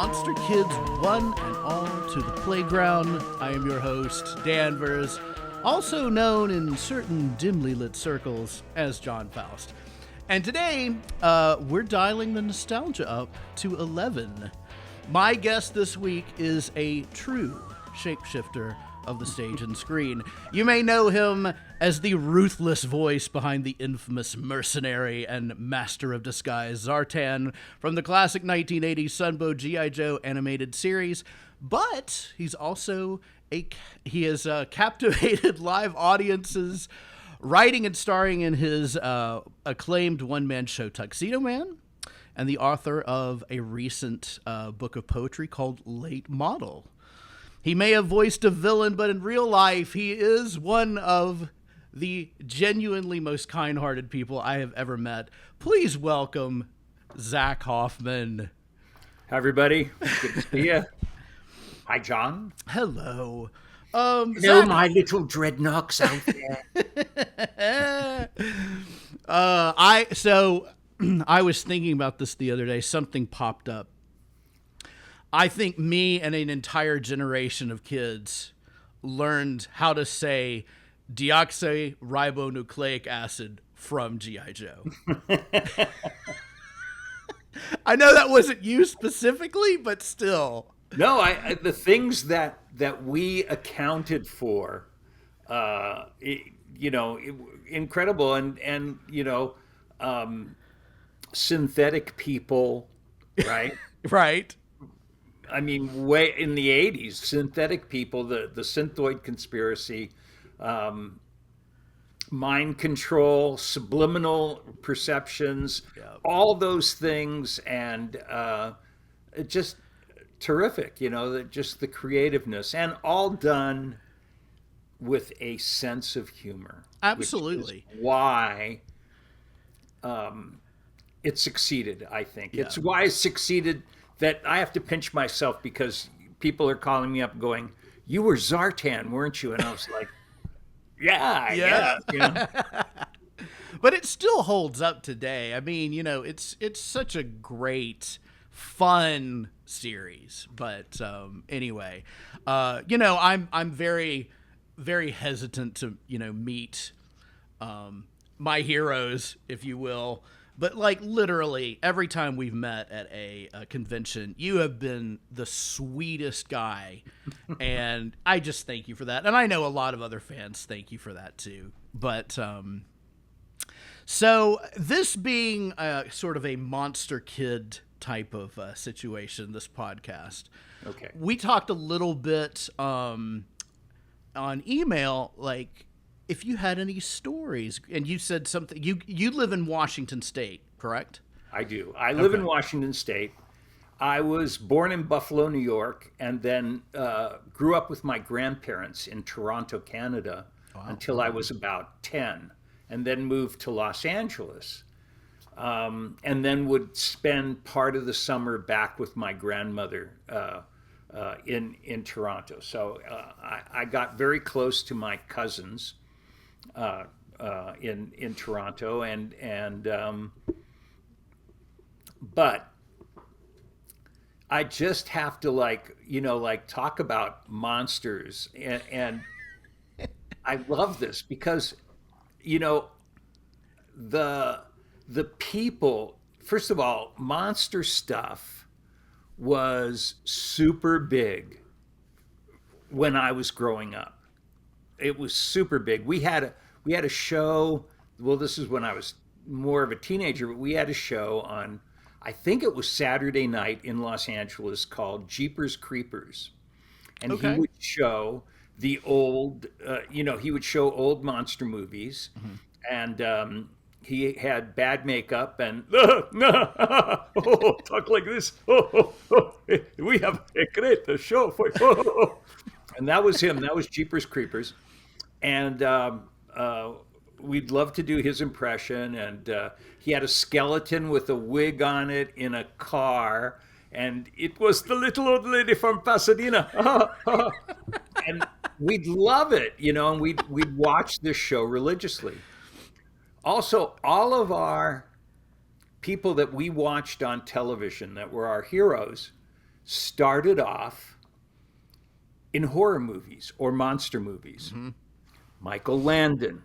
Monster Kids one and all to the playground. I am your host, Danvers, also known in certain dimly lit circles as John Faust. And today, we're dialing the nostalgia up to 11. My guest this week is a true shapeshifter of the stage and screen. You may know him as the ruthless voice behind the infamous mercenary and master of disguise Zartan from the classic 1980s Sunbow G.I. Joe animated series, but he's also he has captivated live audiences, writing and starring in his acclaimed one-man show Tuxedo Man, and the author of a recent book of poetry called Late Model. He may have voiced a villain, but in real life, he is one of the genuinely most kind-hearted people I have ever met. Please welcome Zack Hoffman. Hi, everybody. Good to see you. Hi, John. Hello. Hello, my little Dreadnoks out there. I was thinking about this the other day. Something popped up. I think me and an entire generation of kids learned how to say deoxyribonucleic acid from G.I. Joe. I know that wasn't you specifically, but still. No, the things that we accounted for, incredible, and synthetic people, right? Right. I mean, way in the 80s, synthetic people, the synthoid conspiracy, mind control, subliminal perceptions, all those things, and just terrific, just the creativeness, and all done with a sense of humor. Absolutely. Which is why it succeeded, I think. Yeah. It's why it succeeded that I have to pinch myself because people are calling me up going, "You were Zartan, weren't you?" And I was like, yeah. But it still holds up today. I mean, it's such a great, fun series. But anyway, I'm very, very hesitant to meet my heroes, if you will. But literally every time we've met at a convention, you have been the sweetest guy. And I just thank you for that. And I know a lot of other fans thank you for that too. But so this being sort of a Monster Kid type of situation, this podcast. Okay. We talked a little bit on email, if you had any stories, and you said something, you live in Washington State, correct? I do. I live in Washington State. I was born in Buffalo, New York, and then grew up with my grandparents in Toronto, Canada, until I was about 10, and then moved to Los Angeles, and then would spend part of the summer back with my grandmother in Toronto. So I got very close to my cousins in Toronto, but I just have to talk about monsters, and I love this because the people, first of all, monster stuff was super big when I was growing up. It was super big. We had a show. Well, this is when I was more of a teenager, but we had a show on, I think it was Saturday night in Los Angeles, called Jeepers Creepers, and he would show the old, he would show old monster movies, and he had bad makeup and talk like this. We have a great show for you. And that was him. That was Jeepers Creepers. And we'd love to do his impression. And he had a skeleton with a wig on it in a car. And it was the little old lady from Pasadena. And we'd love it, and we'd watch this show religiously. Also, all of our people that we watched on television that were our heroes started off in horror movies or monster movies. Michael Landon,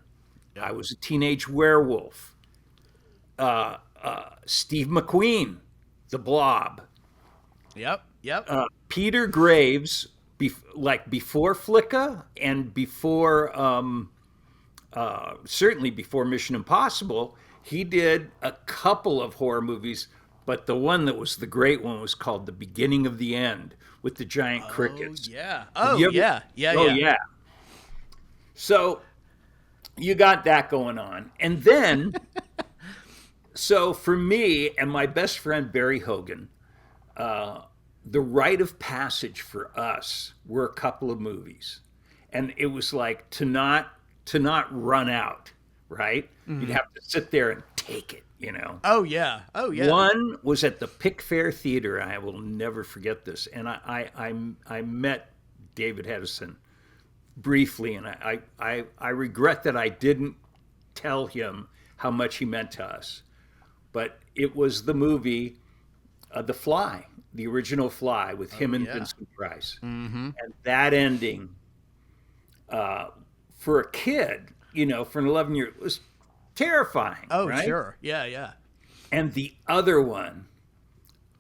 I Was a Teenage Werewolf. Steve McQueen, The Blob. Yep. Peter Graves, before Flicka and before, certainly before Mission Impossible, he did a couple of horror movies, but the one that was the great one was called The Beginning of the End with the giant crickets. Yeah. Yeah. So you got that going on. And then, so for me and my best friend Barry Hogan, the rite of passage for us were a couple of movies. And it was like to not run out, right? You'd have to sit there and take it, you know. Oh yeah. One was at the Pickfair Theater. I will never forget this. And I met David Hedison briefly, and I regret that I didn't tell him how much he meant to us. But it was the movie The Fly, the original Fly, with him and Vincent Price. And that ending, for a kid, you know, for an 11-year-old, was terrifying. Oh, right? Sure. Yeah. And the other one,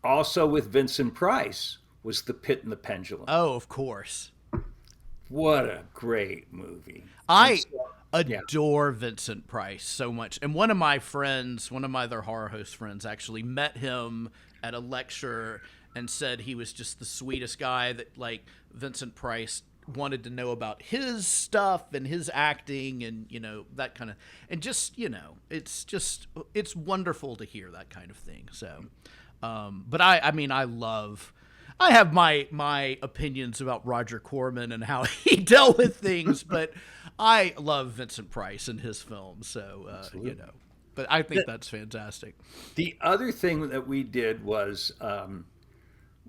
also with Vincent Price, was The Pit and the Pendulum. Oh, of course. What a great movie. I adore Vincent Price so much. And one of my other horror host friends, actually met him at a lecture and said he was just the sweetest guy, that like Vincent Price wanted to know about his stuff and his acting and, you know, that kind of, and just, you know, it's wonderful to hear that kind of thing. So, but I have my opinions about Roger Corman and how he dealt with things, but I love Vincent Price and his films. So, you know, but I think that's fantastic. The other thing that we did was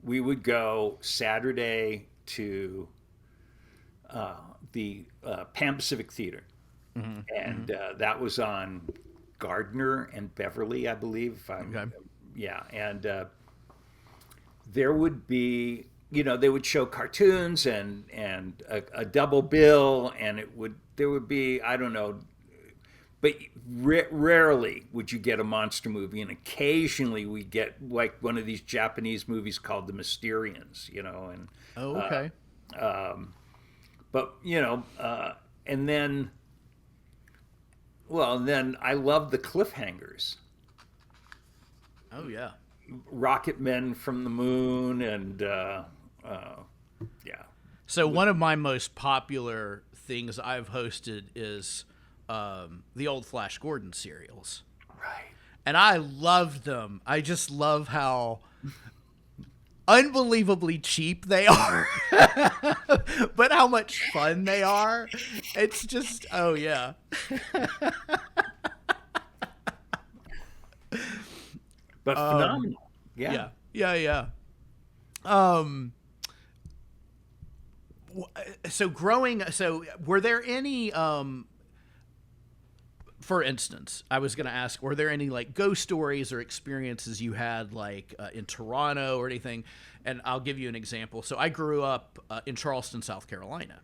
we would go Saturday to the Pan Pacific Theater. And that was on Gardner and Beverly, I believe. Yeah. And there would be, you know, they would show cartoons and a double bill, and there would be, I don't know, but rarely would you get a monster movie, and occasionally we get like one of these Japanese movies called The Mysterians, you know, and okay. But you know, and then I love the cliffhangers. Oh yeah. Rocket Men from the Moon, and So one of my most popular things I've hosted is the old Flash Gordon serials. Right. And I loved them. I just love how unbelievably cheap they are, but how much fun they are. It's just, oh yeah. But phenomenal. Yeah. So were there any, for instance, I was going to ask, were there any like ghost stories or experiences you had like in Toronto or anything? And I'll give you an example. So I grew up in Charleston, South Carolina.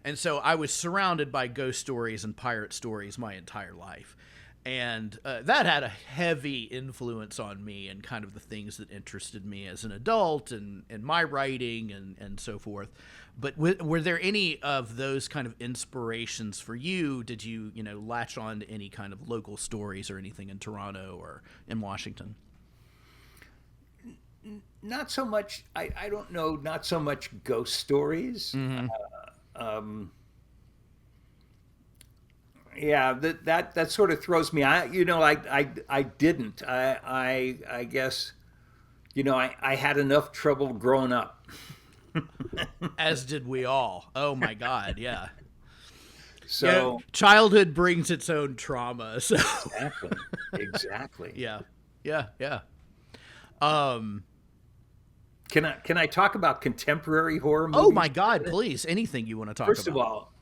And so I was surrounded by ghost stories and pirate stories my entire life. And that had a heavy influence on me and kind of the things that interested me as an adult and my writing and so forth. But were there any of those kind of inspirations for you? Did you, you know, latch on to any kind of local stories or anything in Toronto or in Washington? Not so much. I don't know. Not so much ghost stories. Yeah, that sort of throws me. I didn't. I guess, you know, I had enough trouble growing up. As did we all. Oh my God, yeah. So you know, childhood brings its own trauma. So exactly. Yeah. Can I talk about contemporary horror movies? Oh my God, please! Anything you want to talk about. First of all,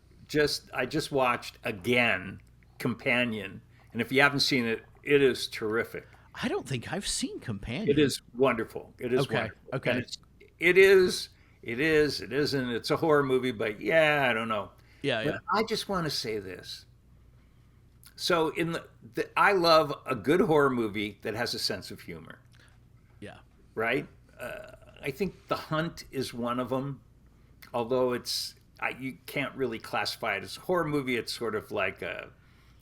I just watched again Companion, and if you haven't seen it, it is terrific. I don't think I've seen It Companion. is wonderful. It is Okay. wonderful. And Okay. it isn't. It's a horror movie, but yeah, I don't know. Yeah. But Yeah. I just want to say this. So I love a good horror movie that has a sense of humor, Yeah. right? I think The Hunt is one of them, although you can't really classify it as a horror movie. It's sort of like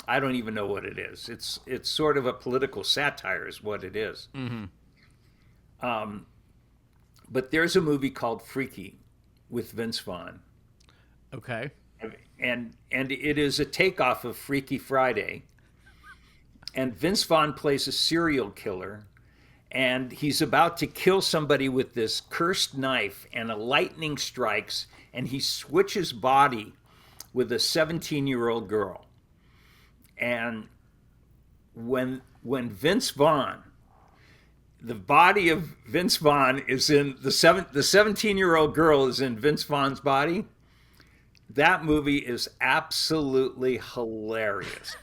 I don't even know what it is. It's sort of a political satire, is what it is. Mm-hmm. But there's a movie called Freaky with Vince Vaughn, Okay. and it is a takeoff of Freaky Friday. And Vince Vaughn plays a serial killer, and he's about to kill somebody with this cursed knife, and a lightning strikes, and he switches body with a 17-year-old girl. And when Vince Vaughn, the body of Vince Vaughn is in the 17-year-old girl is in Vince Vaughn's body. That movie is absolutely hilarious.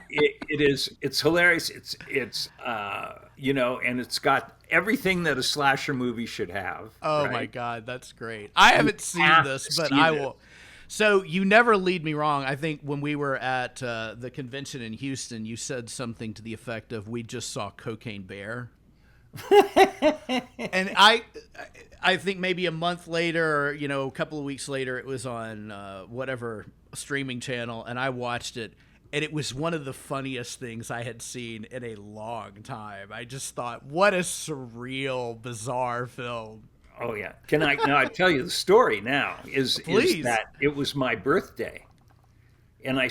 It's hilarious. And it's got everything that a slasher movie should have. Oh right? my God, that's great. I haven't seen have this, to but see I this. will. So you never lead me wrong. I think when we were at the convention in Houston, you said something to the effect of, "We just saw Cocaine Bear," and I think maybe a month later, or, a couple of weeks later, it was on whatever streaming channel, and I watched it. And it was one of the funniest things I had seen in a long time. I just thought, what a surreal, bizarre film. Oh yeah. Can I now? I tell you the story now. Is Please. that it was my birthday, and they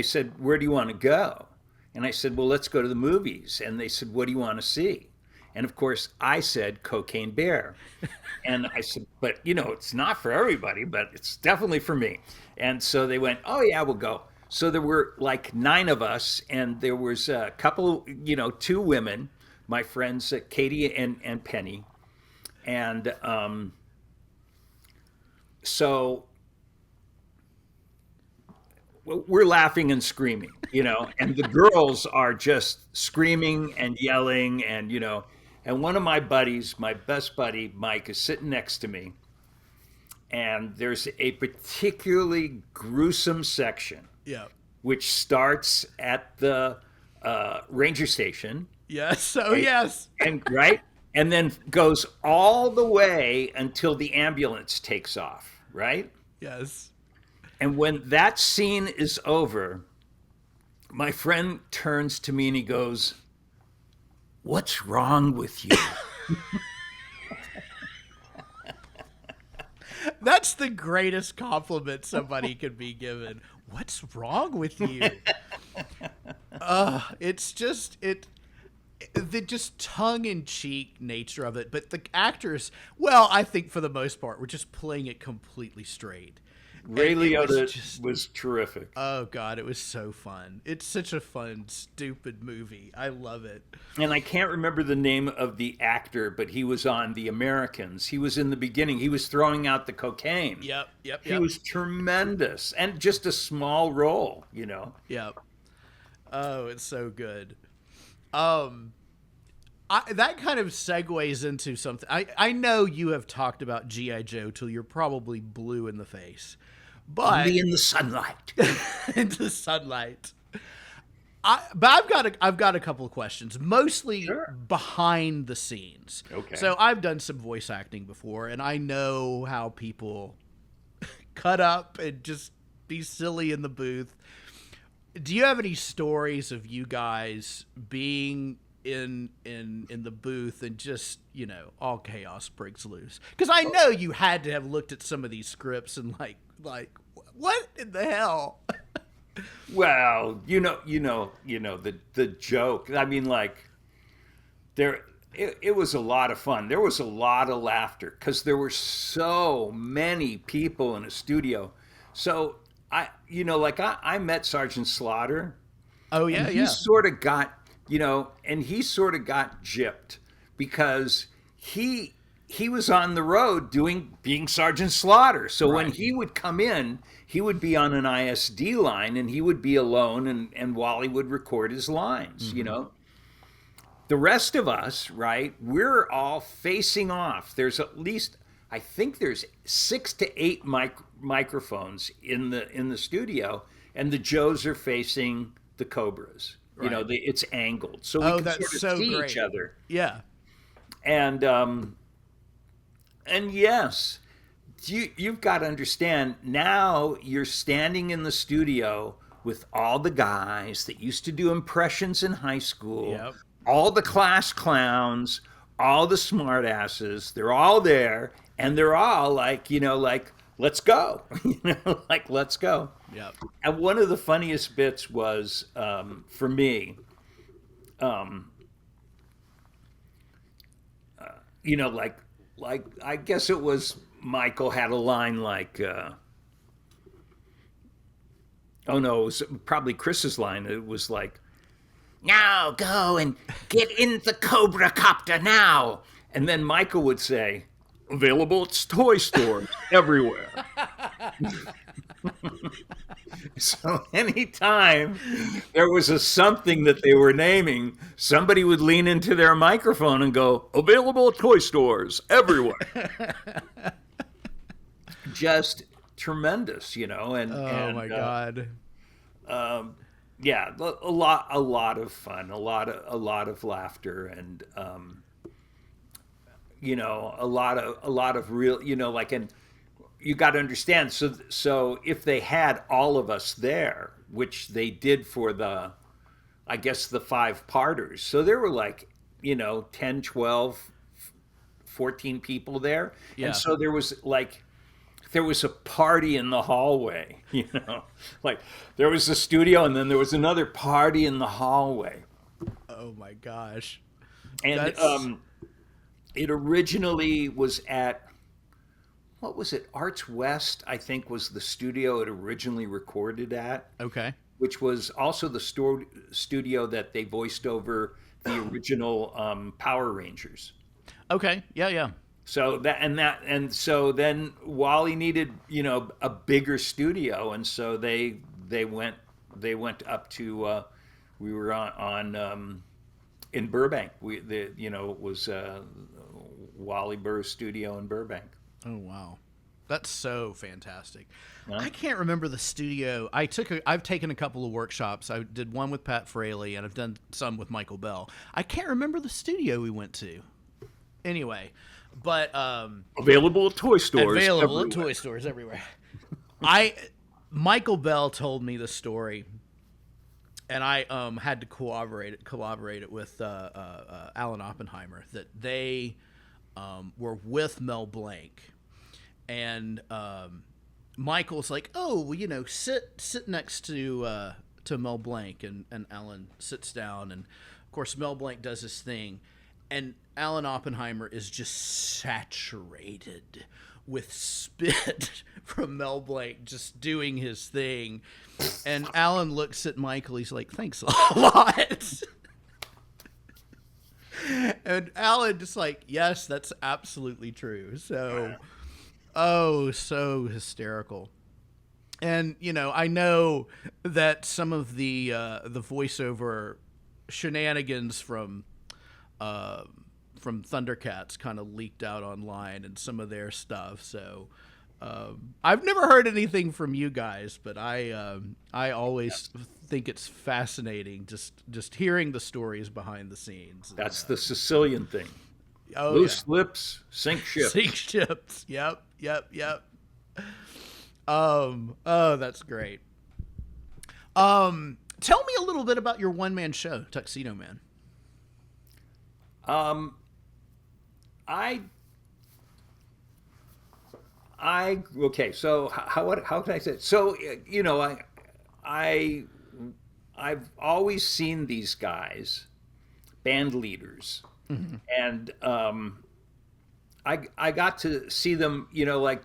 said, "Where do you want to go?" And I said, "Well, let's go to the movies." And they said, "What do you want to see?" And of course, I said Cocaine Bear. And I said, "But it's not for everybody, but it's definitely for me." And so they went, "Oh yeah, we'll go." So there were like 9 of us, and there was a couple, 2 women, my friends, Katie and Penny. And so we're laughing and screaming, and the girls are just screaming and yelling, and one of my buddies, my best buddy, Mike, is sitting next to me. And there's a particularly gruesome section Yeah. which starts at the ranger station, Yes. Oh, yes. and then goes all the way until the ambulance takes off, right? Yes. And when that scene is over, my friend turns to me and he goes, "What's wrong with you?" That's the greatest compliment somebody could be given. What's wrong with you? It's just the just tongue-in-cheek nature of it. But the actors, well, I think for the most part, were just playing it completely straight. Ray And it Liotta was terrific. Oh God, it was so fun. It's such a fun, stupid movie. I love it. And I can't remember the name of the actor, but he was on The Americans. He was in the beginning. He was throwing out the cocaine. Yep. He was tremendous, and just a small role. Yep. Oh, it's so good. That kind of segues into something. I know you have talked about G.I. Joe till you're probably blue in the face, but Only in the sunlight. into sunlight. But I've got a couple of questions, mostly Sure. behind the scenes. Okay. So I've done some voice acting before, and I know how people cut up and just be silly in the booth. Do you have any stories of you guys being in the booth and just all chaos breaks loose? Because I know you had to have looked at some of these scripts and like what in the hell? Well, the joke. I mean, like, it was a lot of fun. There was a lot of laughter because there were so many people in a studio. So I met Sergeant Slaughter. Oh yeah, and yeah. he sort of got gypped because he was on the road being Sergeant Slaughter. So when he would come in, he would be on an ISD line and he would be alone, and Wally would record his lines, the rest of us, right, we're all facing off. There's at least, I think there's 6 to 8 microphones in the studio, and the Joes are facing the Cobras. You know, it's angled, so we can that's sort of so see great. each other. Yeah. And yes, you've got to understand, now you're standing in the studio with all the guys that used to do impressions in high school, Yep. all the class clowns, all the smart asses. They're all there, and they're all like, you know, like, let's go. You know, like, let's go. Yep. And one of the funniest bits was, for me, you know, like I guess it was Michael had a line like, oh no, it was probably Chris's line. It was like, now go and get in the Cobra copter now. And then Michael would say, available at toy stores everywhere. So anytime there was a something that they were naming, somebody would lean into their microphone and go, available at toy stores everywhere. Just tremendous, you know. And my God. Yeah, a lot of fun, a lot of laughter, and you know, a lot of real, you know, like, and you got to understand. So if they had all of us there, which they did for the, I guess, the 5-parters, so there were like, you know, 10, 12, 14 people there, and so there was a party in the hallway, you know, like there was a studio and then there was another party in the hallway. Oh my gosh. And it originally was at, what was it? Arts West, I think, was the studio it originally recorded at. Okay. Which was also the studio that they voiced over the original Power Rangers. Okay. Yeah. So so then Wally needed, you know, a bigger studio, and so they went up to we were on in Burbank. It was Wally Burr's studio in Burbank. Oh wow, that's so fantastic. Yeah. I can't remember the studio. I've taken a couple of workshops. I did one with Pat Fraley, and I've done some with Michael Bell. I can't remember the studio we went to. Anyway. But available at toy stores. Available at toy stores everywhere. Michael Bell told me the story, and I had to corroborate it with Alan Oppenheimer, that they were with Mel Blanc, and Michael's like, oh, well, you know, sit next to Mel Blanc, and Alan sits down, and of course Mel Blanc does his thing. And Alan Oppenheimer is just saturated with spit from Mel Blanc just doing his thing. And Alan looks at Michael. He's like, thanks a lot. And Alan just like, yes, that's absolutely true. So, so hysterical. And, you know, I know that some of the voiceover shenanigans from Thundercats kind of leaked out online and some of their stuff. So I've never heard anything from you guys, but I always think it's fascinating just hearing the stories behind the scenes. That's the Sicilian thing. Oh, loose lips, sink ships. Sink ships. Yep. Oh, that's great. Tell me a little bit about your one-man show, Tuxedo Man. Okay. So how can I say it? So, you know, I've always seen these guys, band leaders, mm-hmm. and I got to see them, you know, like,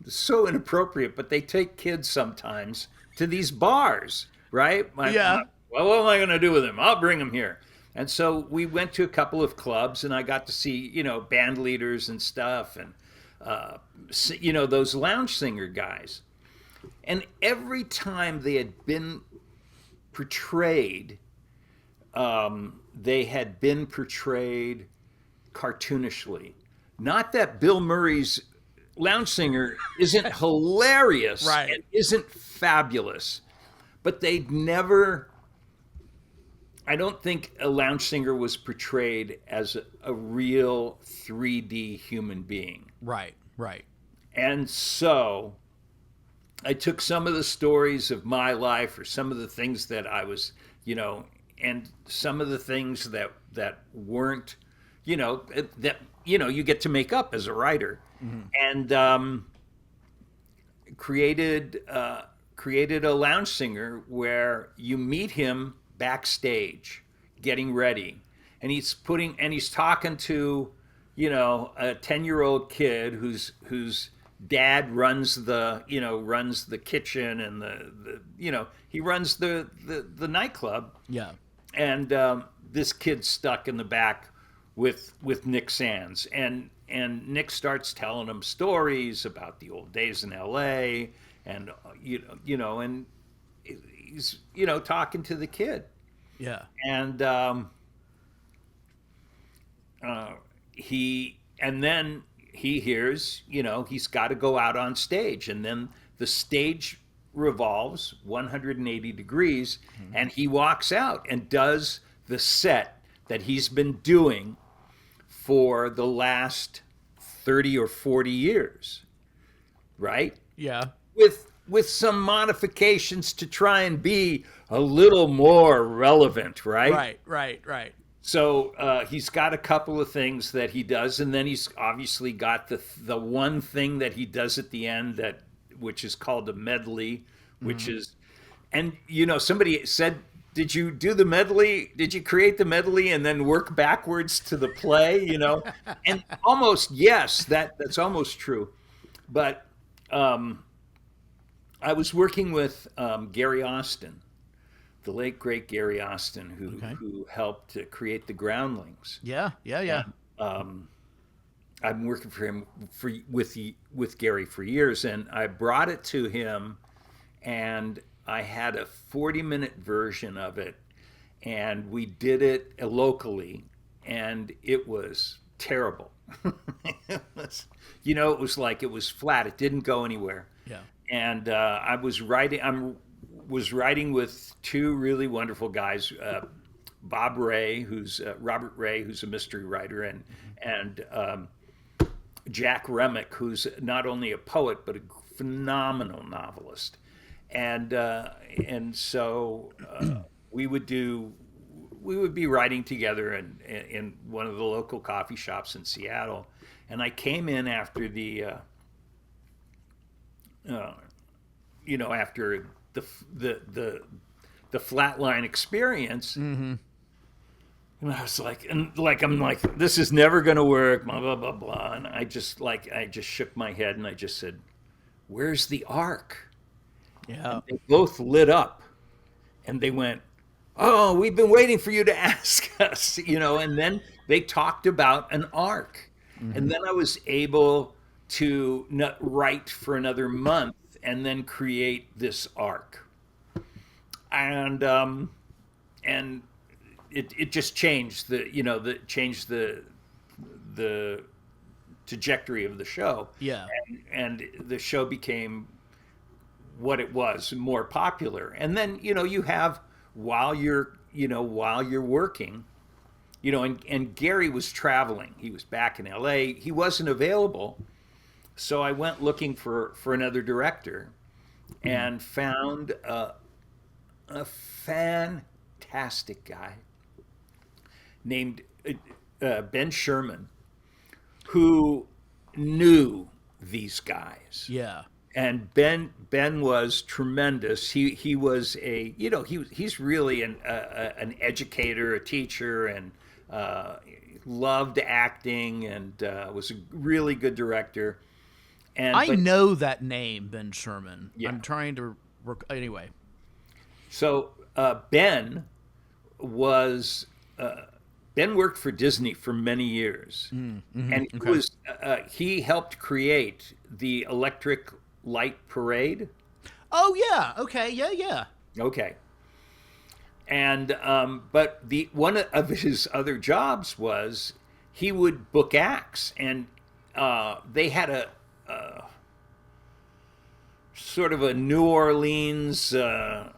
so inappropriate, but they take kids sometimes to these bars, right? Well, what am I going to do with them? I'll bring them here. And so we went to a couple of clubs, and I got to see, you know, band leaders and stuff, and, you know, those lounge singer guys. And every time they had been portrayed, they had been portrayed cartoonishly. Not that Bill Murray's Lounge Singer isn't hilarious Right. and isn't fabulous, but they'd never. I don't think a Lounge Singer was portrayed as a real 3D human being. Right. Right. And so I took some of the stories of my life or some of the things that I was, and some of the things that weren't, that you get to make up as a writer, and created a Lounge Singer where you meet him backstage getting ready, and he's talking to a 10-year-old kid whose dad runs the kitchen and he runs the nightclub. Yeah. And this kid's stuck in the back with Nick Sands, and Nick starts telling him stories about the old days in L.A. and and he's talking to the kid. Yeah. And then he hears, he's got to go out on stage, and then the stage revolves 180 degrees, and he walks out and does the set that he's been doing for the last 30 or 40 years, right? Yeah. With some modifications to try and be a little more relevant, right? Right. So he's got a couple of things that he does, and then he's obviously got the one thing that he does at the end which is called a medley, which is, and somebody said, did you do the medley? Did you create the medley and then work backwards to the play? And almost yes, that's almost true, but I was working with Gary Austin, the late great Gary Austin, who helped to create the Groundlings. Yeah. I've been working for him with Gary for years, and I brought it to him, and I had a 40-minute version of it, and we did it locally, and it was terrible. It was like it was flat. It didn't go anywhere. Yeah. And I was writing with two really wonderful guys, Robert Ray, who's a mystery writer, and Jack Remick, who's not only a poet but a phenomenal novelist. And so we would be writing together in one of the local coffee shops in Seattle. And I came in after after the flatline experience. Mm-hmm. And I was like, I'm like, this is never going to work, blah, blah, blah, blah. And I just shook my head and I just said, where's the arc? Yeah. And they both lit up and they went, oh, we've been waiting for you to ask us, and then they talked about an arc. Mm-hmm. And then I was able to write for another month and then create this arc. And it just changed the trajectory of the show. Yeah. And the show became what it was, more popular. And then, you have while you're working, and Gary was traveling. He was back in LA. He wasn't available. So I went looking for another director and found a fantastic guy named Ben Sherman, who knew these guys. Yeah. And Ben was tremendous. He was he's really an educator, a teacher, and loved acting, and was a really good director. And I know that name, Ben Sherman. Yeah. I'm trying to anyway. So Ben worked for Disney for many years, Mm-hmm. and he helped create the Electric Light Parade. Oh yeah. Okay. Yeah. Okay. And but the one of his other jobs was he would book acts, and they had a sort of a New Orleans. They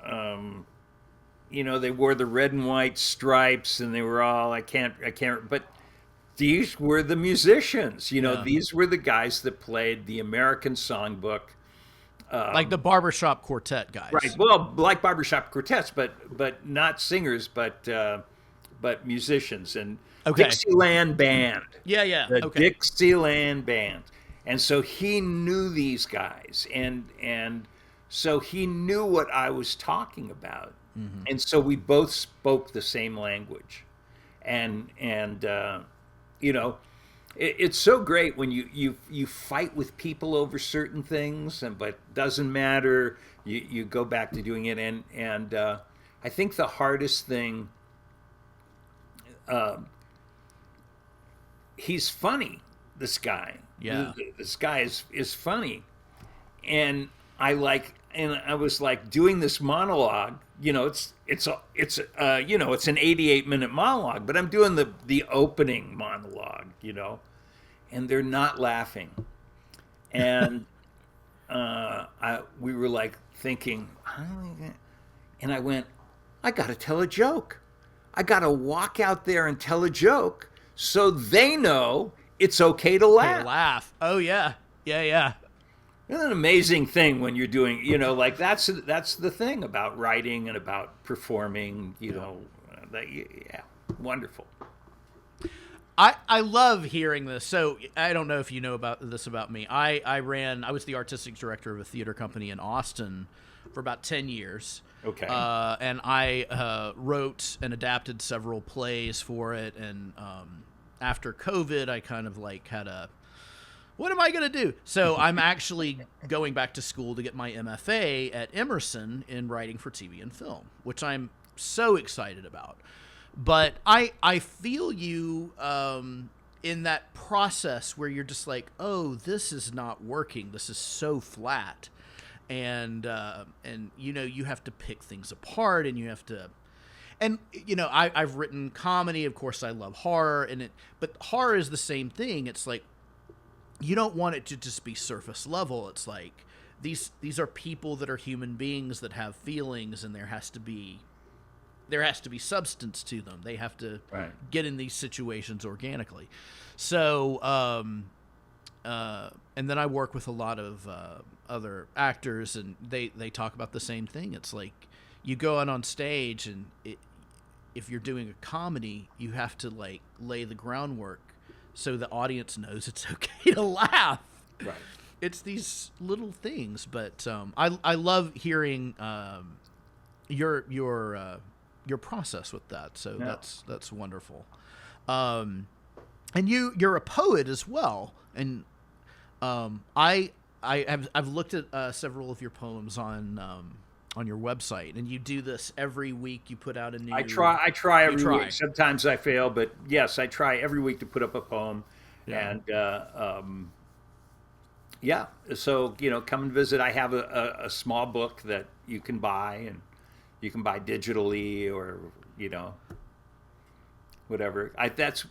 wore the red and white stripes, and they were all I can't. But these were the musicians. Yeah. These were the guys that played the American Songbook. Like the barbershop quartet guys. Right. Well, like barbershop quartets, but not singers, but musicians and Okay. Dixieland Band. Yeah. The Okay. Dixieland Band. And so he knew these guys, and so he knew what I was talking about, and so we both spoke the same language, and it's so great when you fight with people over certain things, but doesn't matter. You go back to doing it, and I think the hardest thing. He's funny. This guy. Yeah. This guy is funny, and I was like doing this monologue. It's an 88-minute monologue, but I'm doing the opening monologue. And they're not laughing, and we were like thinking, and I went, I got to tell a joke. I got to walk out there and tell a joke so they know it's okay to laugh. Oh yeah. It's an amazing thing when you're doing, like that's the thing about writing and about performing, wonderful. I love hearing this. So I don't know if you know about this about me. I was the artistic director of a theater company in Austin for about 10 years. Okay. And I wrote and adapted several plays for it. And after COVID, I kind of like had what am I going to do? So I'm actually going back to school to get my MFA at Emerson in writing for TV and film, which I'm so excited about. But I feel you in that process where you're just like, oh, this is not working. This is so flat. And you have to pick things apart, and you have to, and I've written comedy. Of course, I love horror, but horror is the same thing. It's like you don't want it to just be surface level. It's like these are people that are human beings that have feelings, and there has to be substance to them. They have to get in these situations organically. So, and then I work with a lot of other actors, and they talk about the same thing. It's like you go out on stage, and if you're doing a comedy, you have to like lay the groundwork so the audience knows it's okay to laugh. Right. It's these little things, but I love hearing your process with that. So Yeah. that's wonderful. And you're a poet as well, and I've looked at several of your poems on your website, and you do this every week. You put out a new. I try every week. Sometimes I fail, but yes, I try every week to put up a poem, and So come and visit. I have a small book that you can buy, and you can buy digitally or whatever. That's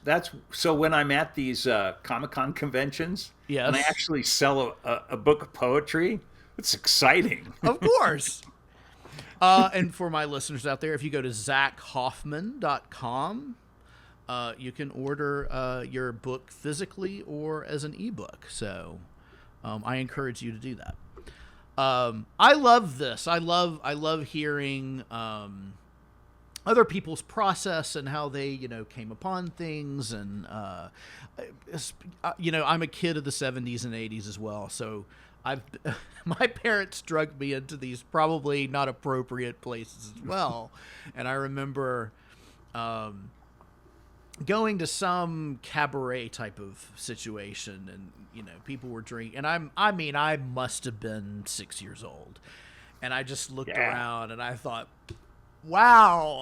so when I'm at these Comic-Con conventions, yes, and I actually sell a book of poetry, it's exciting. Of course. And for my listeners out there, if you go to zackhoffman.com, you can order your book physically or as an ebook. So I encourage you to do that. I love this. I love hearing other people's process and how they, came upon things. And, I'm a kid of the 70s and 80s as well. So my parents drug me into these probably not appropriate places as well. And I remember going to some cabaret type of situation, and people were drinking, and I must have been 6 years old, and I just looked around and I thought, wow,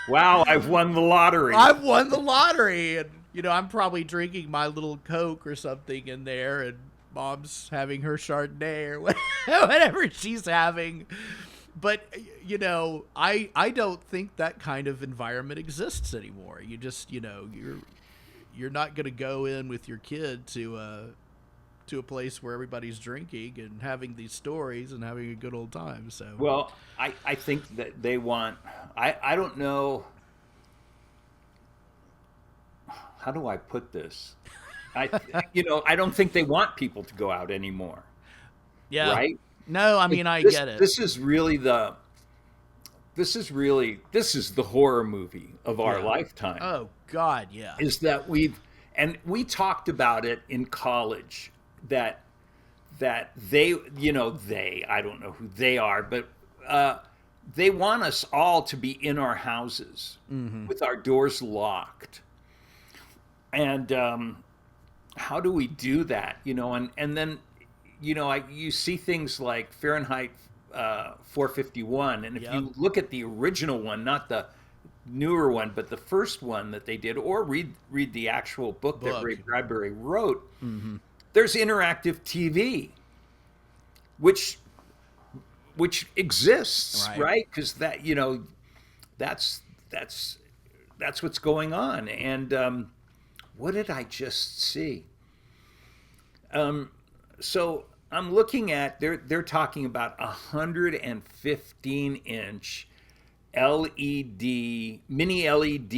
wow, I've won the lottery. I've won the lottery. And I'm probably drinking my little Coke or something in there, and Mom's having her Chardonnay or whatever she's having. but I don't think that kind of environment exists anymore. You just, you're not going to go in with your kid to a place where everybody's drinking and having these stories and having a good old time. So, Well, I think that they want, I don't know, how do I put this? I don't think they want people to go out anymore, yeah. right? No, I mean, I This get it. this is really this is the horror movie of our Yeah. lifetime. Oh God, yeah. Is that we talked about it in college that they, I don't know who they are, but they want us all to be in our houses with our doors locked. And how do we do that? And then you see things like Fahrenheit 451, and if Yep. you look at the original one, not the newer one, but the first one that they did, or read the actual book that Ray Bradbury wrote, there's interactive TV, which exists, right? Because that's what's going on. And what did I just see? So I'm looking at they're talking about 115-inch LED, mini LED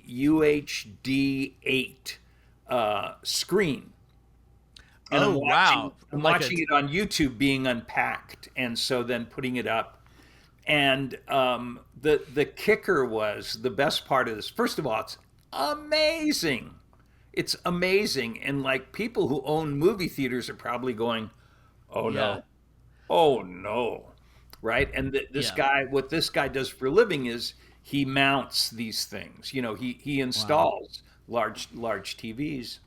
UHD 8 screen. And Oh, wow. I'm Like watching it on YouTube being unpacked, and so then putting it up. And the kicker was the best part of this. First of all, it's amazing. It's amazing, and like people who own movie theaters are probably going, "Oh no, oh no," right? And this guy, what this guy does for a living is he mounts these things. He installs large TVs.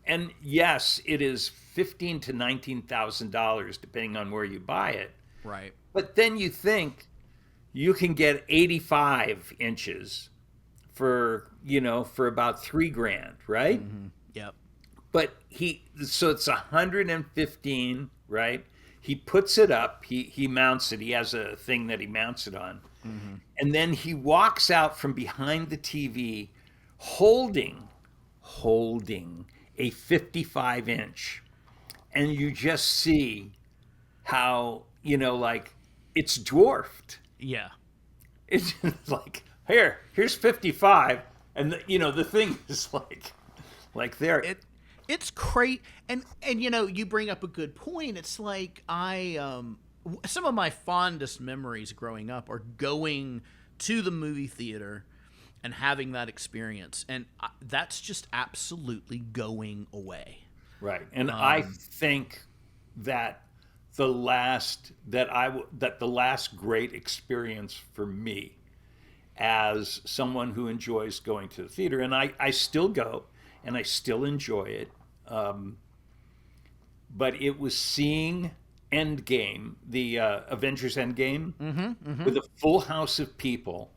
And yes, it is $15,000 to $19,000 depending on where you buy it. Right. But then you think you can get 85 inches for about $3,000, right? Yep. But so it's 115, right? He puts it up, he mounts it. He has a thing that he mounts it on. And then he walks out from behind the TV holding a 55-inch, and you just see how like it's dwarfed. Yeah. It's just like here's 55, and the thing is like there. It's great, and you bring up a good point. It's like some of my fondest memories growing up are going to the movie theater and having that experience, and that's just absolutely going away. Right, and I think that the last great experience for me as someone who enjoys going to the theater, and I still go and I still enjoy it, but it was seeing Endgame, the Avengers Endgame, with a full house of people.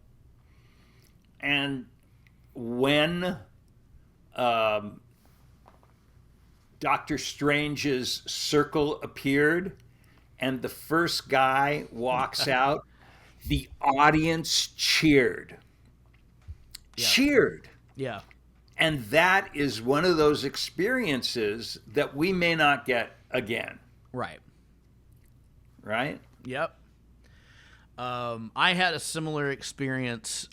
And when Doctor Strange's circle appeared and the first guy walks out, the audience cheered. Yeah. Cheered. Yeah. And that is one of those experiences that we may not get again. Right. Right? Yep. I had a similar experience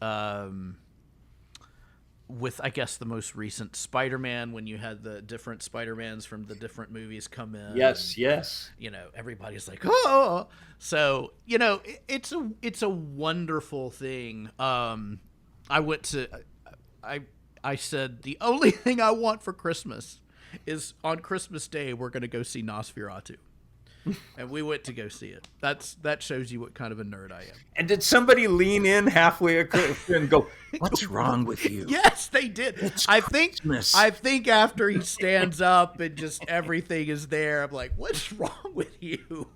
with, I guess, the most recent Spider-Man, when you had the different Spider-Mans from the different movies come in. Yes, and, yes. Everybody's like, oh! So, it's a wonderful thing. I said, the only thing I want for Christmas is on Christmas Day, we're going to go see Nosferatu. And we went to go see it. That shows you what kind of a nerd I am. And did somebody lean in halfway across and go, "What's wrong with you?" Yes, they did. I think after he stands up and just everything is there, I'm like, "What's wrong with you?"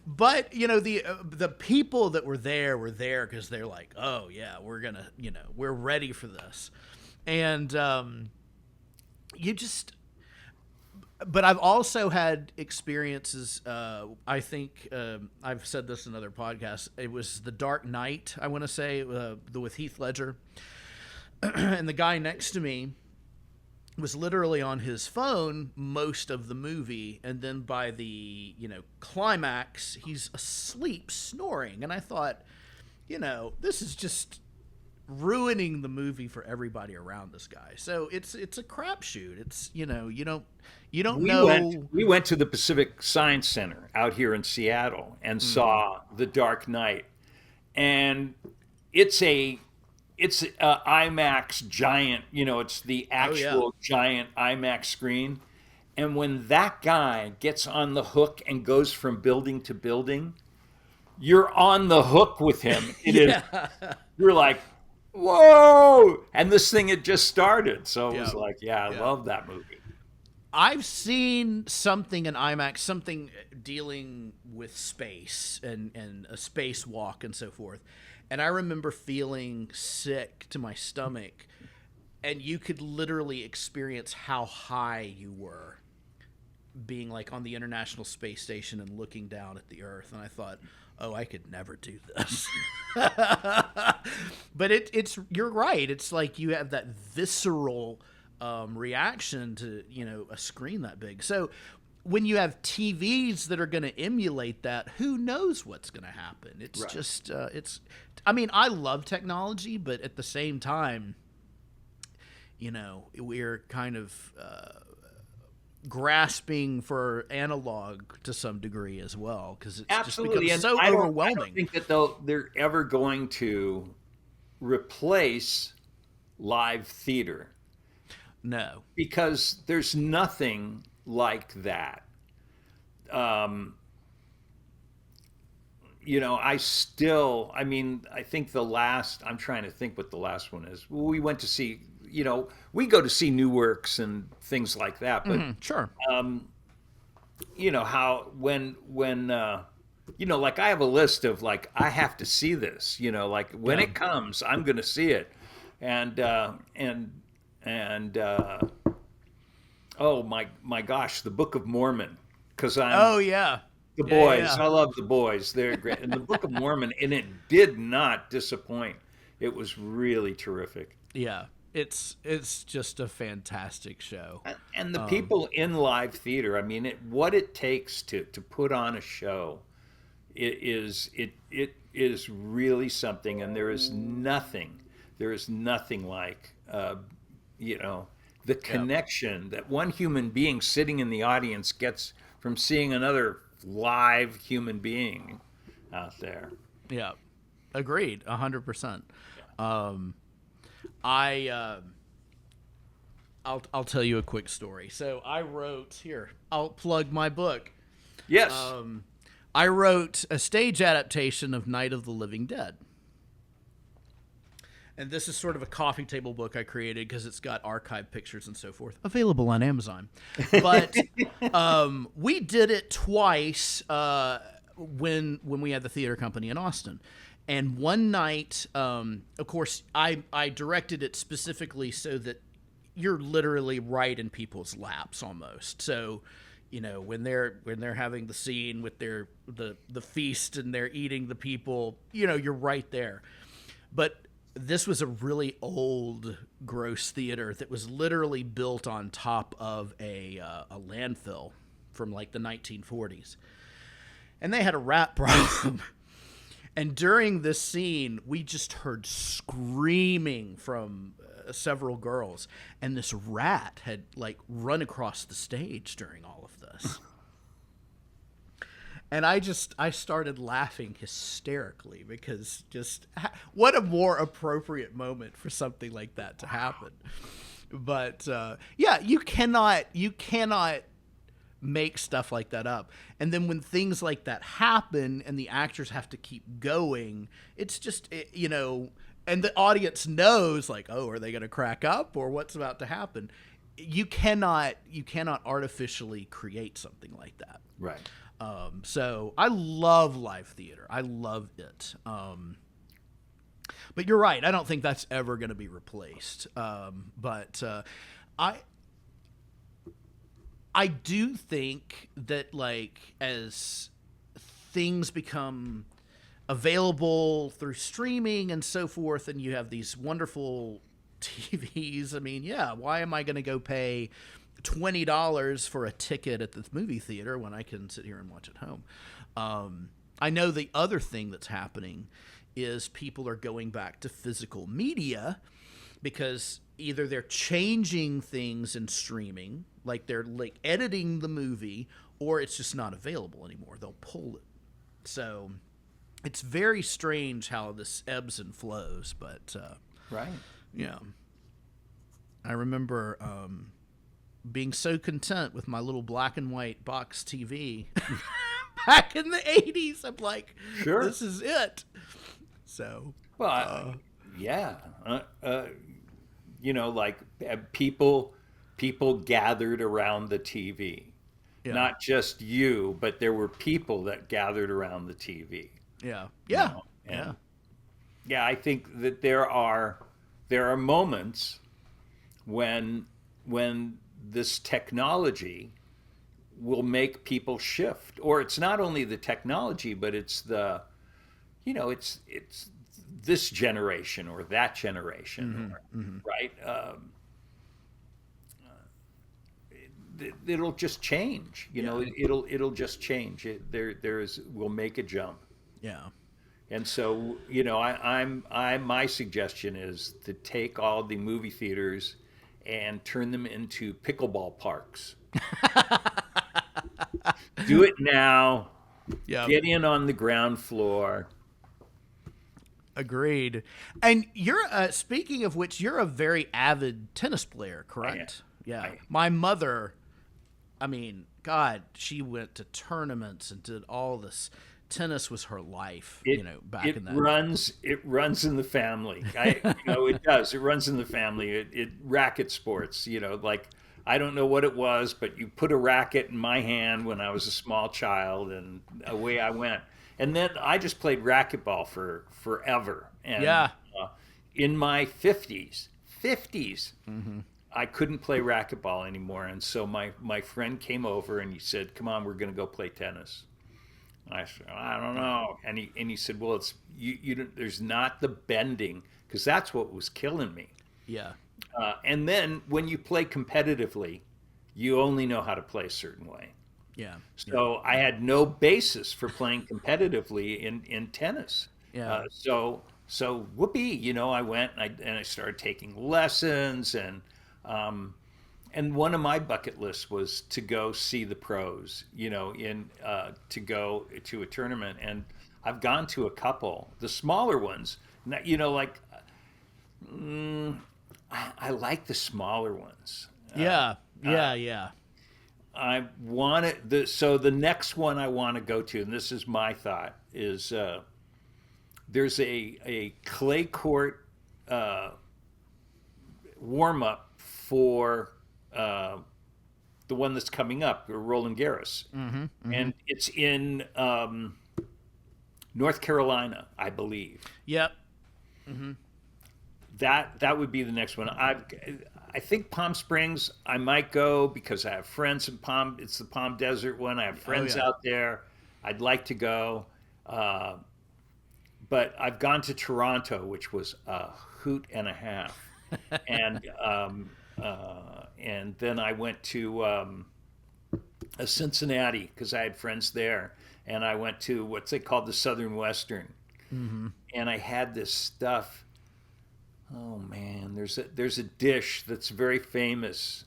But the people that were there because they're like, "Oh yeah, we're gonna, we're ready for this," and you just. But I've also had experiences. I think I've said this in other podcasts. It was The Dark Knight, I want to say, with Heath Ledger, and the guy next to me was literally on his phone most of the movie, and then by the climax, he's asleep, snoring, and I thought, this is just ruining the movie for everybody around this guy. So it's a crapshoot. It's you don't know. We went to the Pacific Science Center out here in Seattle and saw The Dark Knight, and it's a IMAX giant. It's the actual giant IMAX screen. And when that guy gets on the hook and goes from building to building, you're on the hook with him. It is. You're like, whoa! And this thing had just started, so it was like, I love that movie. I've seen something in IMAX, something dealing with space and a spacewalk and so forth. And I remember feeling sick to my stomach, and you could literally experience how high you were being like on the International Space Station and looking down at the Earth. And I thought, oh, I could never do this. But it's you're right. It's like you have that visceral reaction to a screen that big. So when you have TVs that are going to emulate that, who knows what's going to happen? It's just I mean, I love technology, but at the same time, we're kind of grasping for analog to some degree as well, because it's Absolutely. just become so overwhelming. I don't think that they're ever going to replace live theater. No, because there's nothing like that. I think I'm trying to think what the last one is. We went to see, we go to see new works and things like that, but sure. How when like I have a list of like, I have to see this, like when it comes, I'm going to see it. And oh my gosh, the Book of Mormon, because the boys. Yeah. I love the boys. They're great. And the Book of Mormon, and it did not disappoint. It was really terrific. Yeah, it's just a fantastic show. And the people in live theater, I mean, what it takes to put on a show, it is really something. And there is nothing like the connection that one human being sitting in the audience gets from seeing another live human being out there. Yeah, agreed, 100%. I'll tell you a quick story. So I wrote here. I'll plug my book. Yes. I wrote a stage adaptation of Night of the Living Dead. And this is sort of a coffee table book I created because it's got archive pictures and so forth, available on Amazon. But we did it twice when we had the theater company in Austin. And one night, of course, I directed it specifically so that you're literally right in people's laps almost. So, when they're having the scene with the feast and they're eating the people, you're right there. But this was a really old, gross theater that was literally built on top of a landfill from like the 1940s. And they had a rat problem. And during this scene, we just heard screaming from several girls. And this rat had like run across the stage during all of this. And I started laughing hysterically because what a more appropriate moment for something like that to happen. But you cannot make stuff like that up. And then when things like that happen and the actors have to keep going, it's just, and the audience knows like, oh, are they going to crack up or what's about to happen? You cannot artificially create something like that. Right. So I love live theater. I love it. But you're right. I don't think that's ever going to be replaced. But I I do think that, like, as things become available through streaming and so forth, and you have these wonderful TVs, I mean, yeah, why am I going to go pay $20 for a ticket at the movie theater when I can sit here and watch at home? I know the other thing that's happening is people are going back to physical media because either they're changing things in streaming, like they're like editing the movie, or it's just not available anymore. They'll pull it. So it's very strange how this ebbs and flows, but Right. yeah. I remember being so content with my little black and white box TV back in the 80s. I'm like, Sure. this is it. So, Well, yeah. Like people gathered around the TV. yeah. Not just you, but there were people that gathered around the TV. Yeah. you Yeah. know, Yeah. and yeah, I think that there are moments when this technology will make people shift, or it's not only the technology, but it's it's this generation or that generation, right? It'll just change. It'll just change. We'll make a jump. Yeah. And so, my suggestion is to take all the movie theaters and turn them into pickleball parks. Do it now. Yeah. Get in on the ground floor. Agreed. And you're, speaking of which, you're a very avid tennis player, correct? Yeah. I am. My mother, I mean, God, she went to tournaments and did all this. Tennis was her life, back in that. It runs in the family. It does. It runs in the family. It racket sports, like, I don't know what it was, but you put a racket in my hand when I was a small child, and away I went. And then I just played racquetball for forever. And Yeah. In my 50s, I couldn't play racquetball anymore. And so my friend came over and he said, "Come on, we're going to go play tennis." I said, "I don't know." And he said, "Well, it's there's not the bending, because that's what was killing me." Yeah. And then when you play competitively, you only know how to play a certain way. Yeah. So I had no basis for playing competitively in tennis. Yeah. So whoopee, I went and I started taking lessons, and one of my bucket lists was to go see the pros, to go to a tournament. And I've gone to a couple, the smaller ones, like, I like the smaller ones. Yeah. Yeah. I want it. So the next one I want to go to, and this is my thought, is there's a clay court warm up for the one that's coming up, Roland Garros, and it's in North Carolina, I believe. Yep. That would be the next one. I think Palm Springs, I might go because I have friends in Palm. It's the Palm Desert one. I have friends out there. I'd like to go. But I've gone to Toronto, which was a hoot and a half. And then I went to Cincinnati because I had friends there. And I went to what's they call the Southern Western. And I had this stuff. Oh man, there's a dish that's very famous.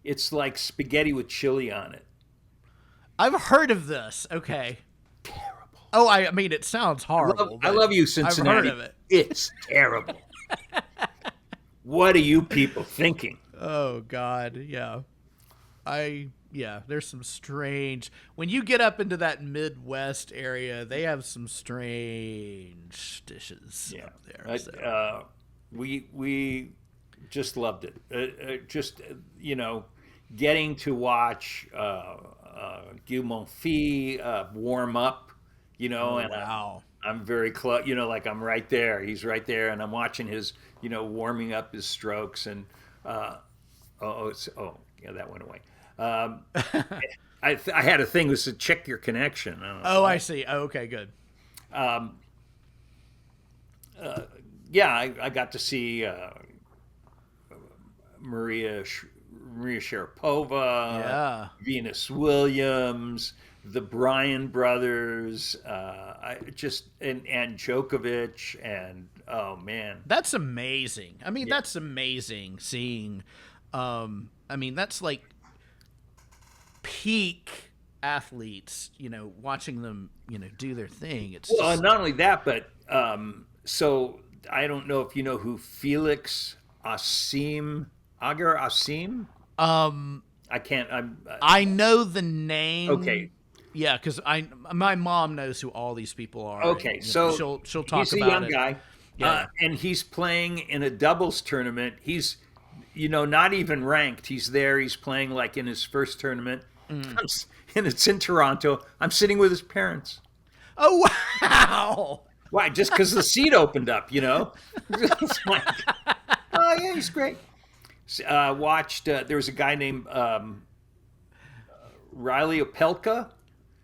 It's like spaghetti with chili on it. I've heard of this. Okay. Terrible. Oh, I mean, it sounds horrible. I love you, Cincinnati. I've heard of it. It's terrible. What are you people thinking? Oh God, yeah. There's some strange. When you get up into that Midwest area, they have some strange dishes up there. So. We just loved it. Getting to watch Guy Monfils warm up, Wow. I'm very close, like I'm right there. He's right there, and I'm watching his, warming up his strokes, and that went away. I had a thing that said check your connection. I don't know. Oh, I see. Oh, okay, good. Yeah, I got to see Maria Maria Sharapova, Yeah. Venus Williams, the Bryan brothers, I just and Djokovic, and oh man, That's amazing. I mean, yeah, that's amazing seeing. I mean, that's like peak athletes, watching them, do their thing. It's well, just, and not only that, but so I don't know if you know who Felix Agar Asim. I can't. I know the name. Okay. Yeah, because my mom knows who all these people are. Okay, And, so she'll talk he's a about young it. guy, Yeah. and he's playing in a doubles tournament. He's, not even ranked. He's there. He's playing like in his first tournament, and it's in Toronto. I'm sitting with his parents. Oh wow! Why? Just because the seat opened up, It's like, oh yeah, he's great. Watched. There was a guy named Riley Opelka.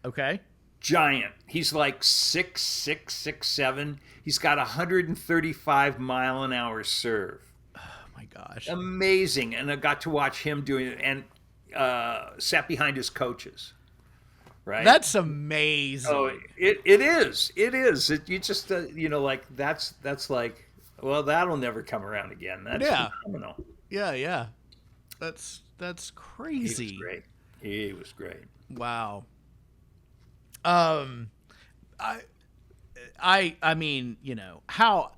Okay. Giant. He's like 6'6", 6'7". He's got 135-mile-an-hour serve. Oh my gosh. Amazing. And I got to watch him doing it and sat behind his coaches. Right? That's amazing. Oh, it is. It is. You just like that's like, well, that'll never come around again. That's phenomenal. Yeah. That's crazy. He was great. He was great. Wow. I mean, how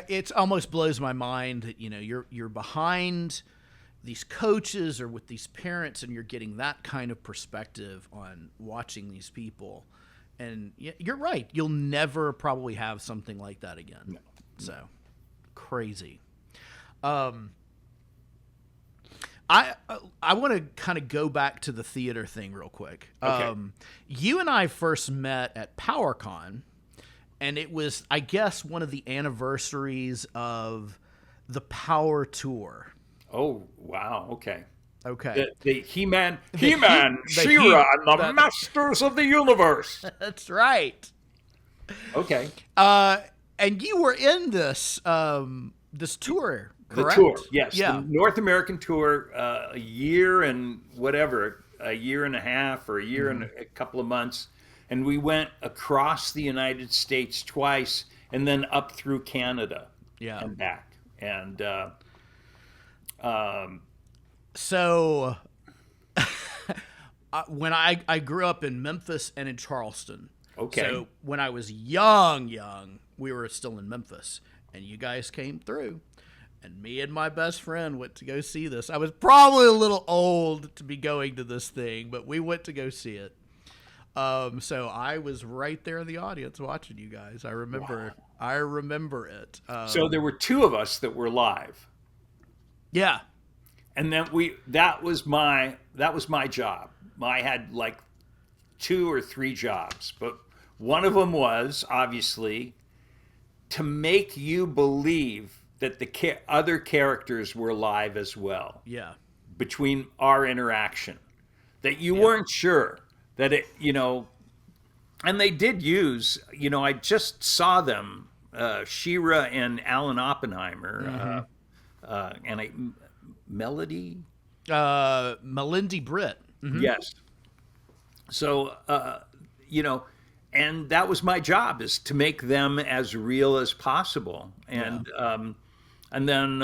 it almost blows my mind that you're behind these coaches or with these parents, and you're getting that kind of perspective on watching these people. And you're right, you'll never probably have something like that again. No. So crazy. I want to kind of go back to the theater thing real quick. Okay. You and I first met at PowerCon, and it was, I guess, one of the anniversaries of the Power Tour. Oh, wow. Okay. Okay. The He-Man, She-Ra, and the Masters of the Universe. That's right. Okay. And you were in this this tour, correct? The tour, yes. Yeah. The North American tour, a year and whatever, a year and a half or a year and a couple of months. And we went across the United States twice and then up through Canada and back. And so when I grew up in Memphis and in Charleston. Okay. So when I was young, we were still in Memphis, and you guys came through, and me and my best friend went to go see this. I was probably a little old to be going to this thing, but we went to go see it. So I was right there in the audience watching you guys. I remember. Wow. I remember it. So there were two of us that were live. Yeah. And then that was my job. I had like 2 or 3 jobs, but one of them was obviously to make you believe that the other characters were live as well. Yeah. Between our interaction, that you weren't sure that it, and they did use, I just saw them, She-Ra and Alan Oppenheimer, and Melody, Melindy Britt. Mm-hmm. Yes. So, and that was my job, is to make them as real as possible. And, and then,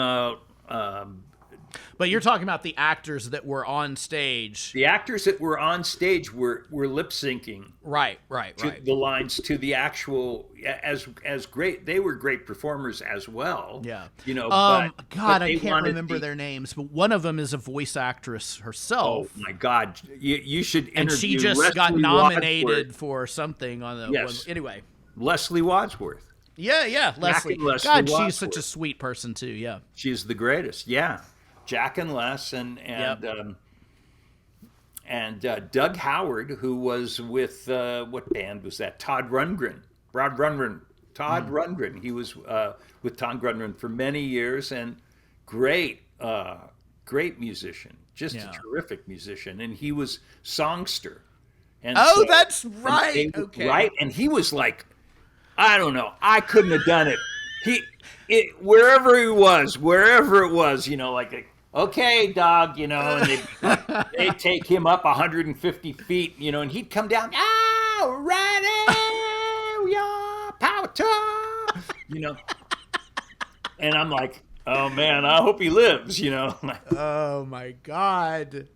but you're talking about the actors that were on stage. the actors that were on stage were lip syncing Right. the lines to the actual, as great. They were great performers as well. Yeah. But I can't remember their names, but one of them is a voice actress herself. Oh my God! You should interview. And she just Leslie got nominated Wadsworth. for something on the. Yes. Anyway. Leslie Wadsworth. Yeah, Leslie. Leslie God, Wadsworth. she's such a sweet person too. Yeah. She's the greatest. Yeah. Jack and Les and Doug Howard, who was with what band was that? Todd Rundgren. Rundgren. He was with Todd Rundgren for many years, and great musician. just a Yeah. terrific musician, and he was songster. And Oh, so, that's and right. Okay. right, and he was like, I don't know, I couldn't have done it. Wherever it was, like, okay, dog, and they'd take him up 150 feet, and he'd come down, ready, yeah, power to, and I'm like, oh man, I hope he lives. Oh my God.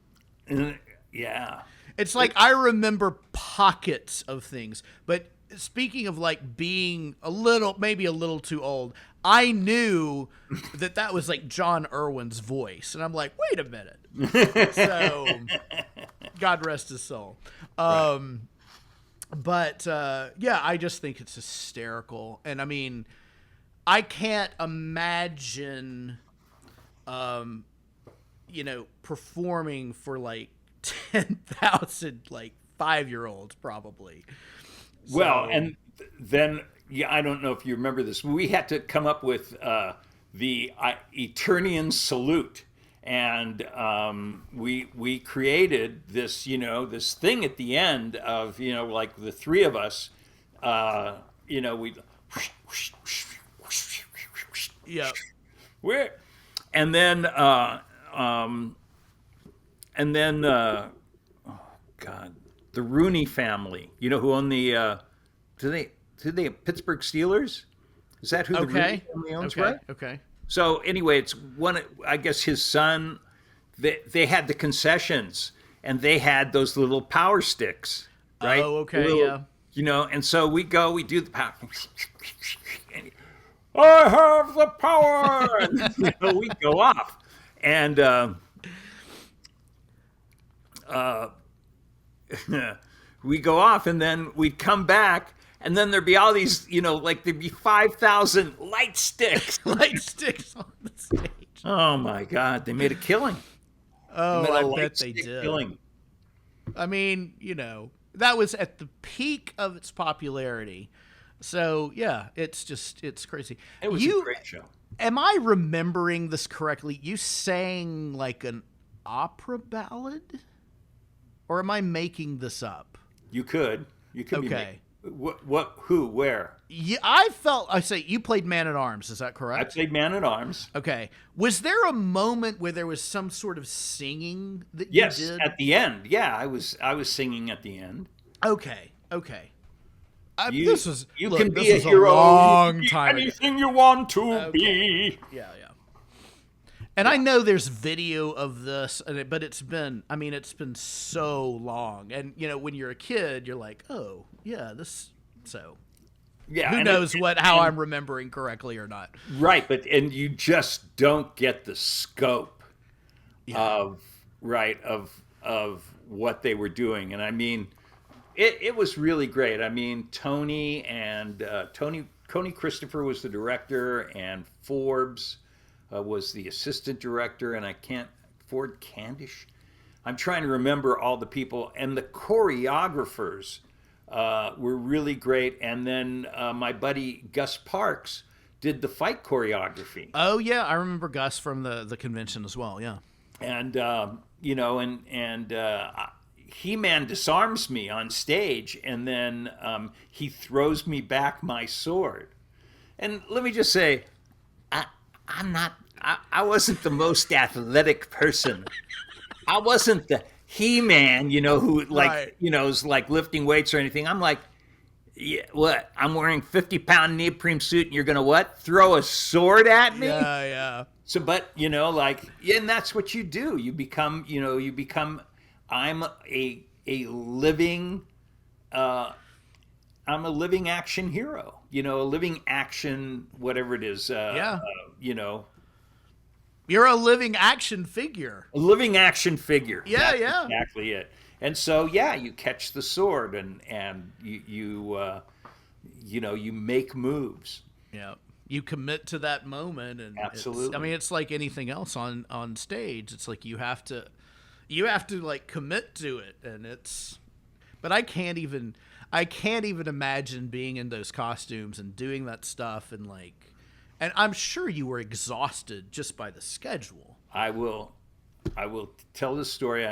And, yeah. It's like I remember pockets of things, but speaking of like being maybe a little too old, I knew that was like John Irwin's voice, and I'm like, wait a minute. So, God rest his soul. Right. But yeah, I just think it's hysterical, and I mean, I can't imagine, performing for like 10,000 like 5-year-olds probably. Well, and then, yeah, I don't know if you remember this. We had to come up with the Eternian salute, and we created this, this thing at the end of, like the three of us, we, Yeah. we're, and then and then oh God, the Rooney family, who own the do they Pittsburgh Steelers? Is that who the Rooney family owns? Okay. Right. Okay. So anyway, it's one. I guess his son. They had the concessions, and they had those little power sticks, right? Oh, okay. Yeah. And so we do the power. I have the power. And, we go off, and we go off, and then we'd come back, and then there'd be all these, like there'd be 5,000 light sticks. Light sticks on the stage. Oh my God, they made a killing. Oh, I bet they did. Killing. I mean, that was at the peak of its popularity. So yeah, it's crazy. It was a great show. Am I remembering this correctly? You sang like an opera ballad? Or am I making this up? You could. Okay. What? Who? Where? Yeah, I say you played Man at Arms. Is that correct? I played Man at Arms. Okay. Was there a moment where there was some sort of singing that Yes, you did? at the end. Yeah, I was singing at the end. Okay. Okay. You can be a was hero. A long You can be time anything ago. you want to be. Yeah. And I know there's video of this, but it's been so long. And, when you're a kid, you're like, oh, yeah, this, so. Yeah. Who knows how I'm remembering correctly or not. Right, and you just don't get the scope of what they were doing. And I mean, it was really great. I mean, Tony Christopher was the director, and Forbes was the assistant director, and Ford Candish. I'm trying to remember all the people, and the choreographers were really great. And then my buddy Gus Parks did the fight choreography. Oh yeah, I remember Gus from the convention as well. Yeah, and He-Man disarms me on stage, and then he throws me back my sword. And let me just say, I wasn't the most athletic person. I wasn't the He-Man, who is like lifting weights or anything. I'm like, yeah, what? I'm wearing 50-pound neoprene suit, and you're gonna what? Throw a sword at me? Yeah. So, but and that's what you do. You become. I'm a living. I'm a living action hero. A living action, whatever it is. You're a living action figure. A living action figure. Yeah, That's yeah. exactly it. And so, yeah, you catch the sword, and you make moves. Yeah. You commit to that moment, and Absolutely. it's like anything else on stage. It's like you have to like commit to it, and but I can't even imagine being in those costumes and doing that stuff, and I'm sure you were exhausted just by the schedule. I will I will tell the story.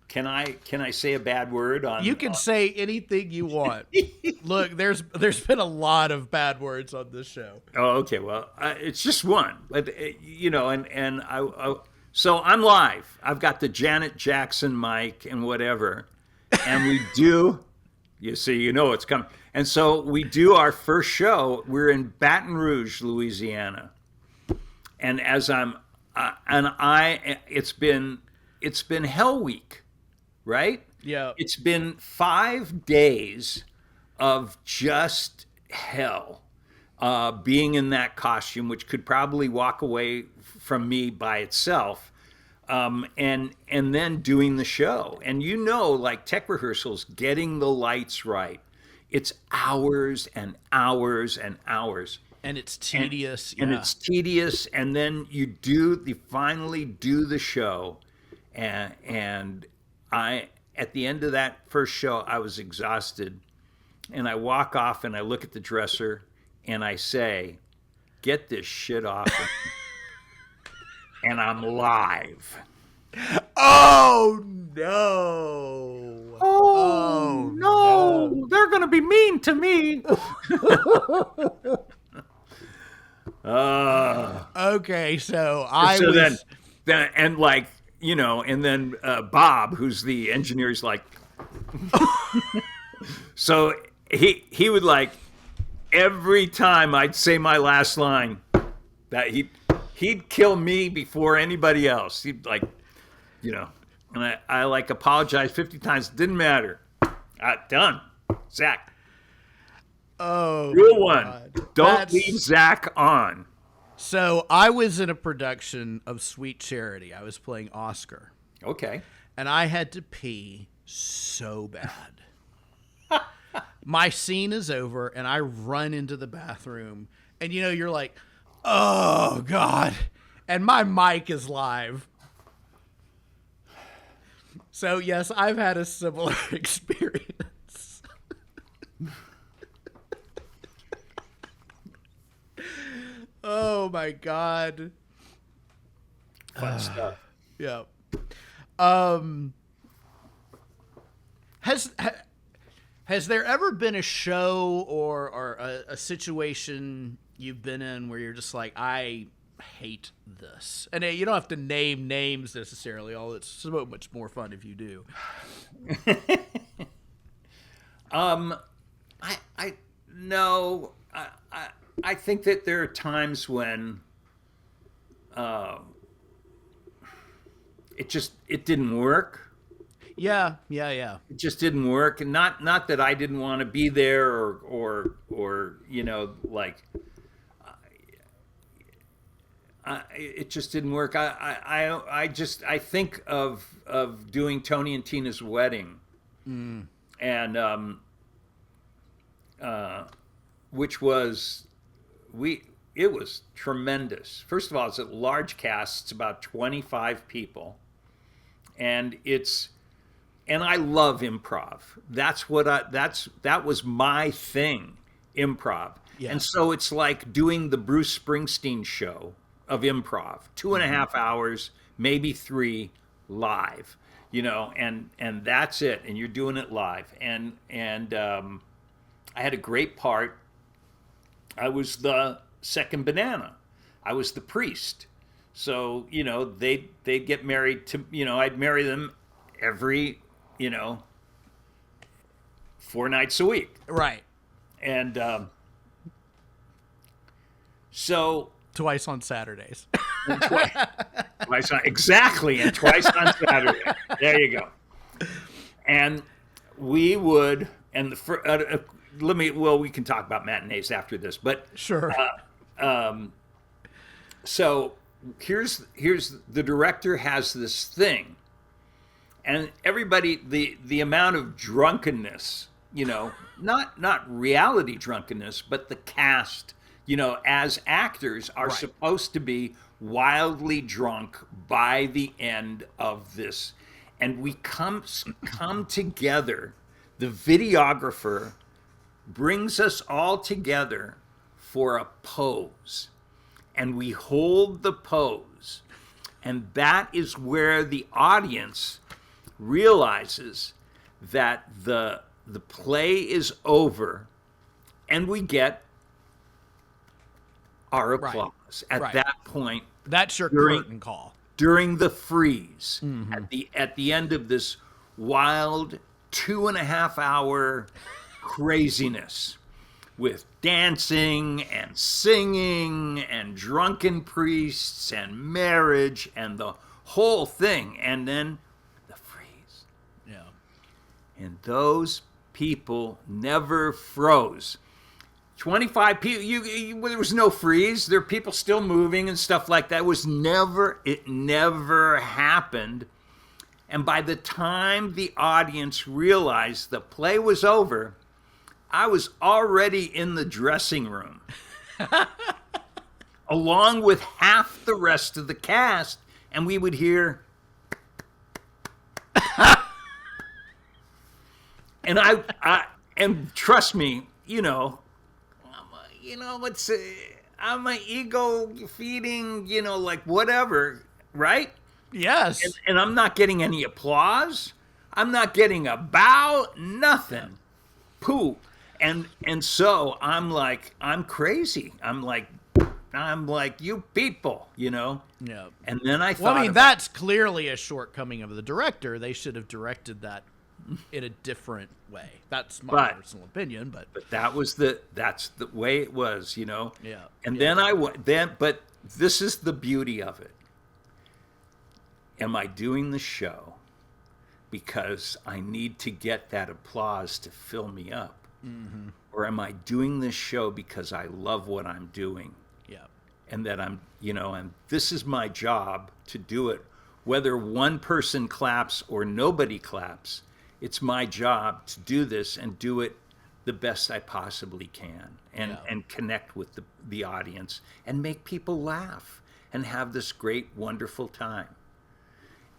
Can I say a bad word on? You can say anything you want. Look, there's been a lot of bad words on this show. Oh, okay. Well, it's just one, but so I'm live. I've got the Janet Jackson mic and whatever, and we do. You see, it's coming. And so we do our first show. We're in Baton Rouge, Louisiana, and it's been Hell Week, right? Yeah. It's been 5 days of just hell, being in that costume, which could probably walk away from me by itself, and then doing the show. And like tech rehearsals, getting the lights right, it's hours and hours and hours. And it's tedious. And it's tedious. And then you finally do the show. And at the end of that first show, I was exhausted. And I walk off and I look at the dresser and I say, get this shit off of me. And I'm live. Oh, no. Oh, no. They're going to be mean to me. Okay, so then Bob, who's the engineer, is like, so he would like, every time I'd say my last line, that he'd kill me before anybody else. He'd like, and I like apologized 50 times. Didn't matter. Done. Zach. Oh, Rule one. Don't leave Zach on. So I was in a production of Sweet Charity. I was playing Oscar. Okay. And I had to pee so bad. My scene is over and I run into the bathroom and you're like, oh God. And my mic is live. So yes, I've had a similar experience. Oh my God. Fun stuff. Yeah. Has there ever been a show or a situation you've been in where you're just like, I hate this? And you don't have to name names necessarily, although it's so much more fun if you do. I think that there are times when it didn't work. Yeah. It just didn't work, and not that I didn't want to be there or like it just didn't work. I think of doing Tony and Tina's wedding, and which was it was tremendous. First of all, it's a large cast. It's about 25 people, and I love improv. That was my thing, improv. Yeah. And so it's like doing the Bruce Springsteen show of improv, 2.5 hours, maybe 3, live, and that's it. And you're doing it live. And I had a great part. I was the second banana. I was the priest. So, they'd get married to, I'd marry them every, 4 nights a week. Right. And so... Twice on Saturdays. Twice on, exactly, and twice on Saturday. There you go. And we would, and we can talk about matinees after this, but sure. So here's the director has this thing, and everybody, the amount of drunkenness, not reality drunkenness, but the cast, as actors are right. supposed to be wildly drunk by the end of this, and we come together. The videographer brings us all together for a pose, and we hold the pose, And that is where the audience realizes that the play is over, and we get our applause at that point. That's your curtain call. During the freeze, at the end of this wild 2.5 hour craziness with dancing and singing and drunken priests and marriage and the whole thing, and then the freeze. Yeah. And those people never froze. 25 people, there was no freeze. There are people still moving and stuff like that. It never happened. And by the time the audience realized the play was over, I was already in the dressing room, along with half the rest of the cast, and we would hear, and and trust me, I'm an ego feeding, like whatever, right? Yes. And I'm not getting any applause. I'm not getting a bow, nothing. Pooh. And so I'm like, I'm crazy. I'm like, you people, Yeah. And then I thought, that's clearly a shortcoming of the director. They should have directed that in a different way. That's my personal opinion, but that's the way it was, Yeah. And but this is the beauty of it. Am I doing the show because I need to get that applause to fill me up? Mm-hmm. Or am I doing this show because I love what I'm doing? Yeah. And that I'm, and this is my job to do it. Whether one person claps or nobody claps, it's my job to do this and do it the best I possibly can, and connect with the audience and make people laugh and have this great, wonderful time.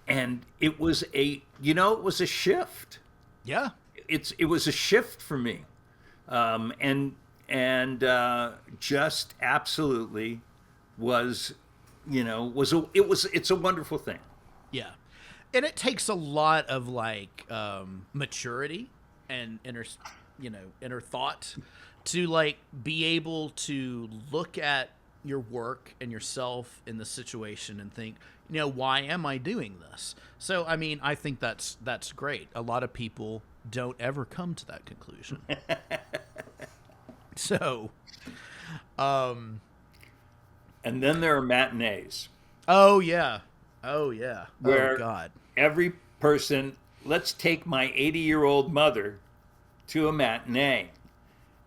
And it was it was a shift. Yeah. It was a shift for me. Just absolutely was, it's a wonderful thing. Yeah. And it takes a lot of maturity and inner thought to be able to look at your work and yourself in the situation and think, why am I doing this? So, I think that's great. A lot of people don't ever come to that conclusion. So, and then there are matinees. Oh yeah. Where God. Every person, let's take my 80-year-old mother to a matinee.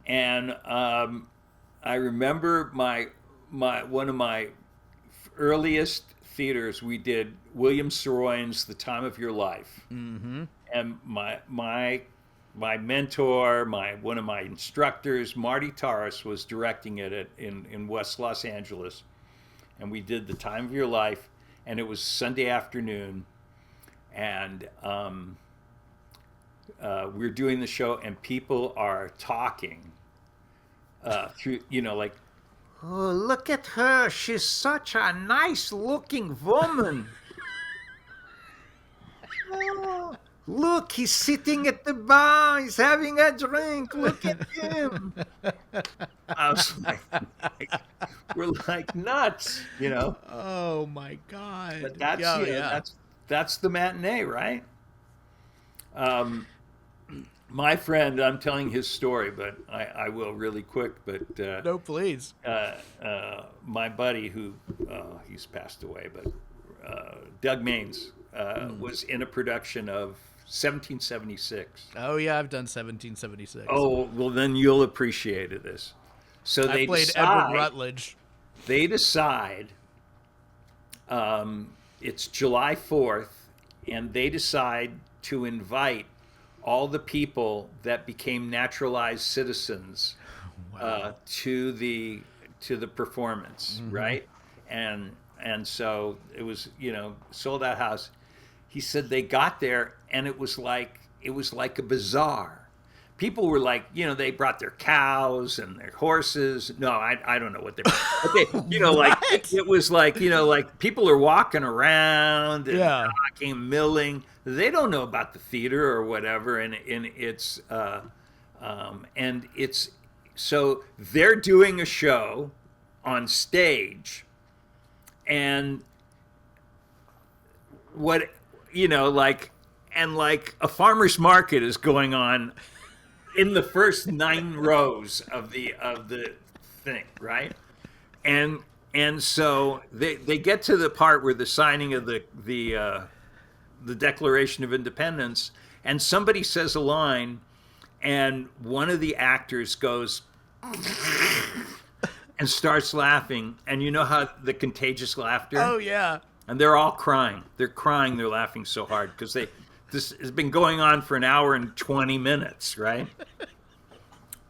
And I remember one of my earliest theaters, we did William Saroyan's The Time of Your Life. Mm-hmm. And my mentor, one of my instructors, Marty Taras, was directing it in West Los Angeles. And we did The Time of Your Life, and it was Sunday afternoon. And we're doing the show, and people are talking through, oh, look at her. She's such a nice looking woman. Oh, look, he's sitting at the bar. He's having a drink. Look at him. I was like, we're like nuts, Oh my God. But that's the matinee, right? My friend, I'm telling his story, but I will really quick. But no, please. My buddy, who he's passed away, but Doug Maines was in a production of 1776. Oh yeah, I've done 1776. Oh well, then you'll appreciate this. So I played Edward Rutledge. They decide it's July 4th, and they decide to to all the people that became naturalized citizens to the performance, mm-hmm. right? And so it was, sold out house. He said they got there and it was like a bazaar, people were like, they brought their cows and their horses. No, I don't know what they brought. Okay, like it was like, like people are walking around and Yeah. talking, milling. They don't know about the theater or whatever, and it's so they're doing a show on stage, and what like a farmer's market is going on in the first 9 rows of the thing, right? And so they get to the part where the signing of the Declaration of Independence, and somebody says a line, and one of the actors goes and starts laughing, and you know how the contagious laughter? Oh yeah. And they're all crying. They're crying. They're laughing so hard because this has been going on for an hour and 20 minutes, right?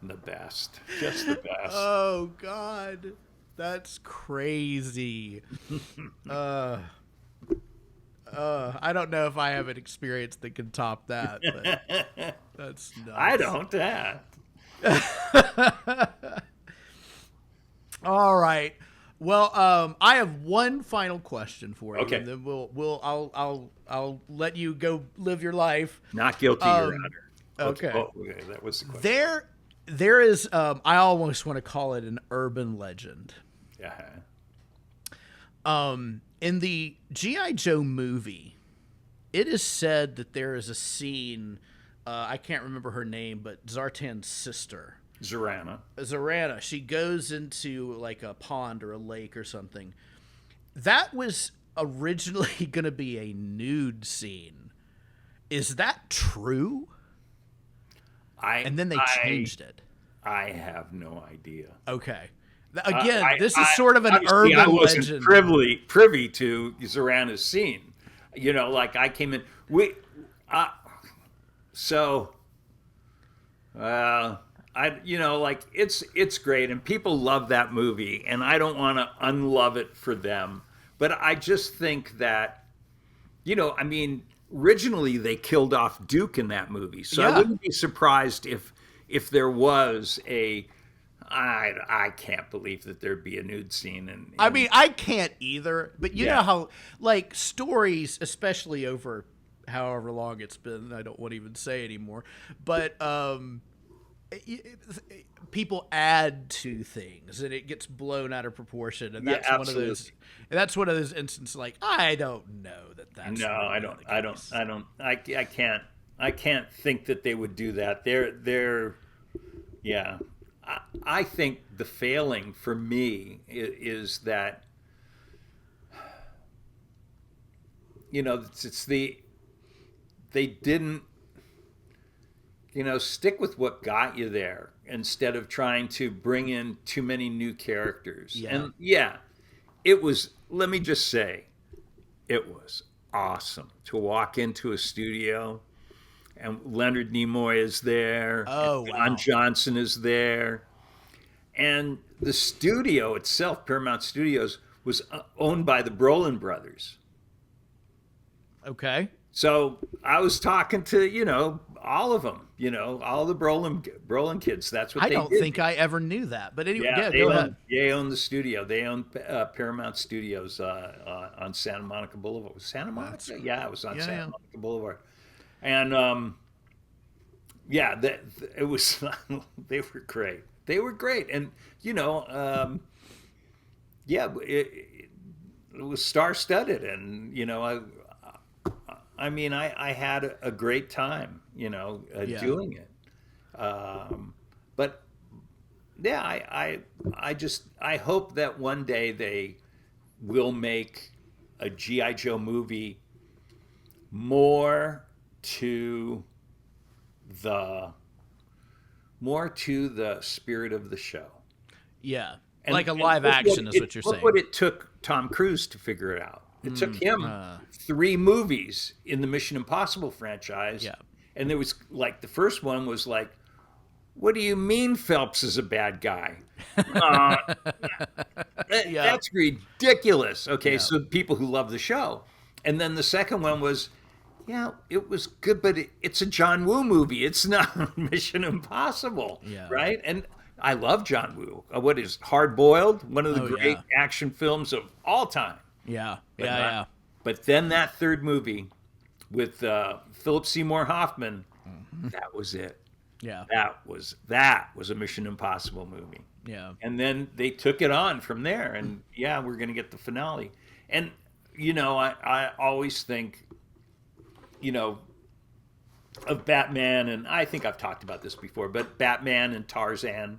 The best. Just the best. Oh God. That's crazy. I don't know if I have an experience that can top that, but that's nuts. I don't. All right. Well, I have one final question for you, Okay. and then I'll let you go live your life. Not guilty, Your Honor. Okay. Okay, that was the question. There is I almost want to call it an urban legend. Yeah. In the G.I. Joe movie, it is said that there is a scene, I can't remember her name, but Zartan's sister, Zarana. she goes into like a pond or a lake or something. That was originally going to be a nude scene. Is that true? And then they changed it. I have no idea. Okay. Again, this is sort of an urban I wasn't legend. privy to Zarana's scene. Like I came in. Like it's great, and people love that movie, and I don't want to unlove it for them, but I just think that, originally they killed off Duke in that movie, so Yeah. I wouldn't be surprised if there was a. I can't believe that there'd be a nude scene, and I mean, I can't either, but you Yeah. know how, like, stories, especially over however long it's been, I don't want to even say anymore, but people add to things, and it gets blown out of proportion, and that's one of those. And that's one of those instances. Like, I don't know that's. No, really I don't. the I don't. case. I don't. I can't think that they would do that. Yeah. I think the failing for me is that, they didn't, stick with what got you there instead of trying to bring in too many new characters. Yeah. And it was, let me just say, it was awesome to walk into a studio and Leonard Nimoy is there. Oh, and wow. Don Johnson is there. And the studio itself, Paramount Studios, was owned by the Brolin brothers. Okay. So I was talking to, all of them, all the Brolin kids. That's what I they don't did. think I ever knew that, but anyway, Yeah, go ahead. they own the studio. They own Paramount Studios on Santa Monica Boulevard. Was Santa Monica? Yeah, it was on Santa Monica Boulevard. And it was. They were great. They were great, and it was star-studded, and I had a great time, doing it. But yeah, I hope that one day they will make a G.I. Joe movie more to the spirit of the show. Yeah. And- Like a and live look action is what you're look saying. what it took Tom Cruise to figure it out. It took him 3 movies in the Mission Impossible franchise. Yeah. And there was like, the first one was like, what do you mean Phelps is a bad guy? That's ridiculous. Okay, so people who love the show. And then the second one was, yeah, it was good, but it's a John Woo movie. It's not Mission Impossible, Yeah. right? And I love John Woo. What is Hard Boiled? One of the Oh, great yeah. action films of all time. Yeah. But Yeah. not- Yeah. But then that third movie with Philip Seymour Hoffman, that was it. Yeah. That was a Mission Impossible movie. Yeah. And then they took it on from there, and yeah, we're going to get the finale. And I always think, of Batman, and I think I've talked about this before, but Batman and Tarzan,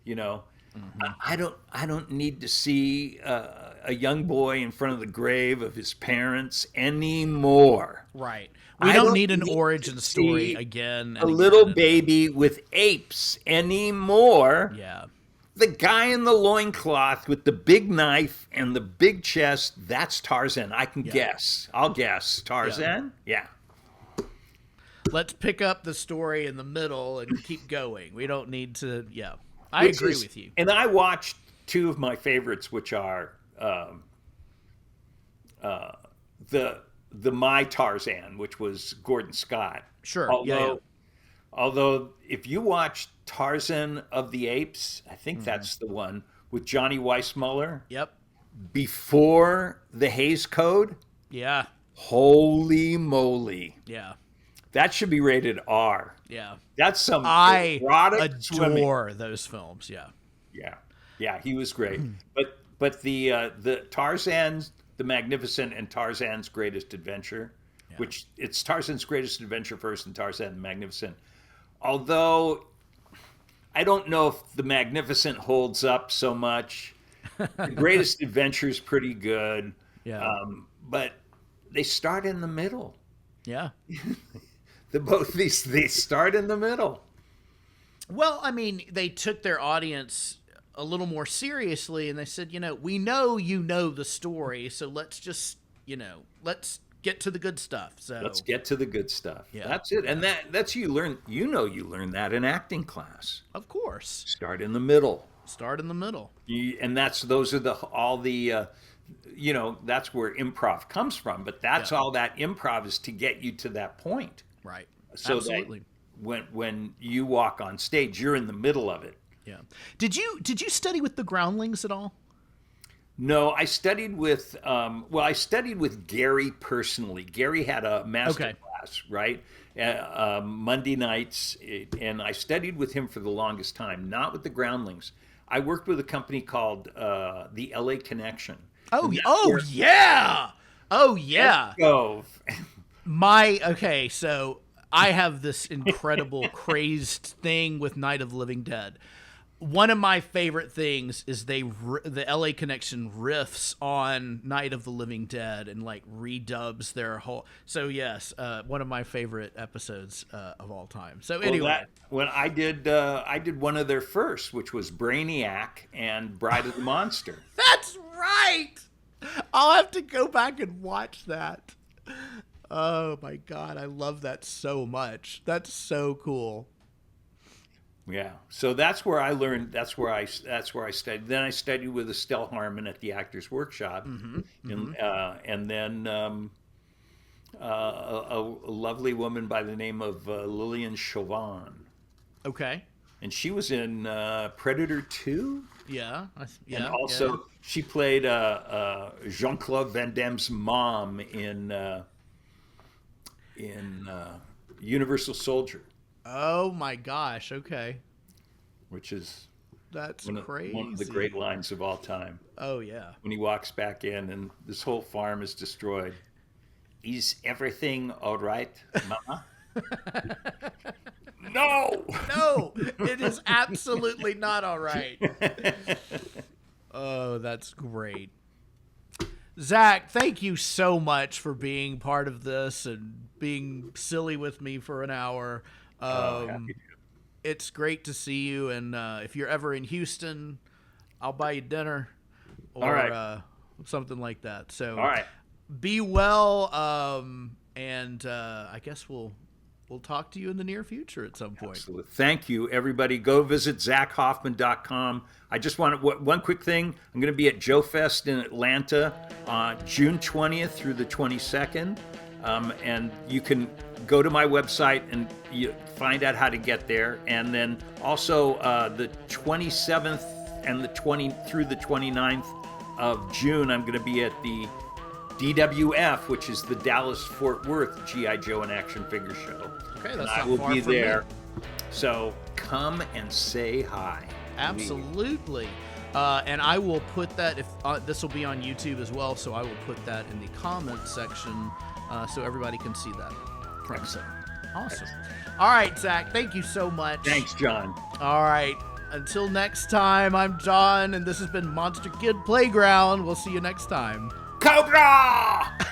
I don't need to see a young boy in front of the grave of his parents anymore. Right. I We don't don't need an need origin to story see again. A And little again. baby with apes anymore. Yeah. The guy in the loincloth with the big knife and the big chest, that's Tarzan. I can guess. I'll guess. Tarzan? Yeah. Let's pick up the story in the middle and keep going. We don't need to. Yeah. I Which agree is- with you. And I watched two of my favorites, which are the My Tarzan, which was Gordon Scott. Sure. Although if you watch Tarzan of the Apes, I think that's the one with Johnny Weissmuller Yep. before the Hays Code. Yeah. Holy moly. Yeah. That should be rated R. Yeah. That's some I erotic swimming. adore those films. Yeah. Yeah, he was great. But the Tarzan's the Magnificent and Tarzan's Greatest Adventure, which it's Tarzan's Greatest Adventure first and Tarzan the Magnificent. Although I don't know if the Magnificent holds up so much. The Greatest Adventure is pretty good. Yeah. But they start in the middle. Yeah. Both these they start in the middle. Well, I mean, they took their audience a little more seriously and they said, we know the story, so let's just, let's get to the good stuff. So Let's get to the good stuff. Yeah. That's it. And that's you learn that in acting class. Of course. Start in the middle. Start in the middle. And those are all the that's where improv comes from, but that's all that improv is to get you to that point. Right. So Absolutely. that when you walk on stage, you're in the middle of it. Yeah. Did you study with the Groundlings at all? No, I studied with Gary personally. Gary had a master class, right? Monday nights, and I studied with him for the longest time, not with the Groundlings. I worked with a company called the LA Connection. Oh yeah. Oh yeah. Go. So I have this incredible crazed thing with Night of the Living Dead. One of my favorite things is the LA Connection riffs on Night of the Living Dead and like redubs their whole. So yes, one of my favorite episodes of all time. So anyway, when I did one of their first, which was Brainiac and Bride of the Monster. that's right. I'll have to go back and watch that. Oh my God, I love that so much. That's so cool. Yeah, so that's where I learned. That's where I studied. Then I studied with Estelle Harmon at the Actors Workshop, and then a lovely woman by the name of Lillian Chauvin, Okay. and she was in Predator 2. Yeah. And also she played Jean-Claude Van Damme's mom in Universal Soldier. Oh my gosh. Okay. Which is That's one crazy. of the great lines of all time. Oh yeah. When he walks back in and this whole farm is destroyed. Is everything all right, Mama? No! No, it is absolutely not all right. Oh, that's great. Zach, thank you so much for being part of this and being silly with me for an hour. Happy to. It's great to see you, and if you're ever in Houston, I'll buy you dinner or All right. Something like that. So All right. be well, and I guess we'll talk to you in the near future at some point. Absolutely. Thank you, everybody. Go visit ZackHoffman.com. I just want one quick thing. I'm going to be at JoeFest in Atlanta on June 20th through the 22nd. And you can go to my website and you find out how to get there. And then also the 27th and the 20 through the 29th of June, I'm going to be at the DWF, which is the Dallas Fort Worth G.I. Joe and Action Figure Show. Okay, that's and I not will far be from there. me. So come and say hi. Absolutely. And I will put that, if this will be on YouTube as well, so I will put that in the comments section so everybody can see that. Excellent. Awesome. All right, Zach, thank you so much. Thanks, John. All right. Until next time, I'm John, and this has been Monster Kid Playground. We'll see you next time. Cobra!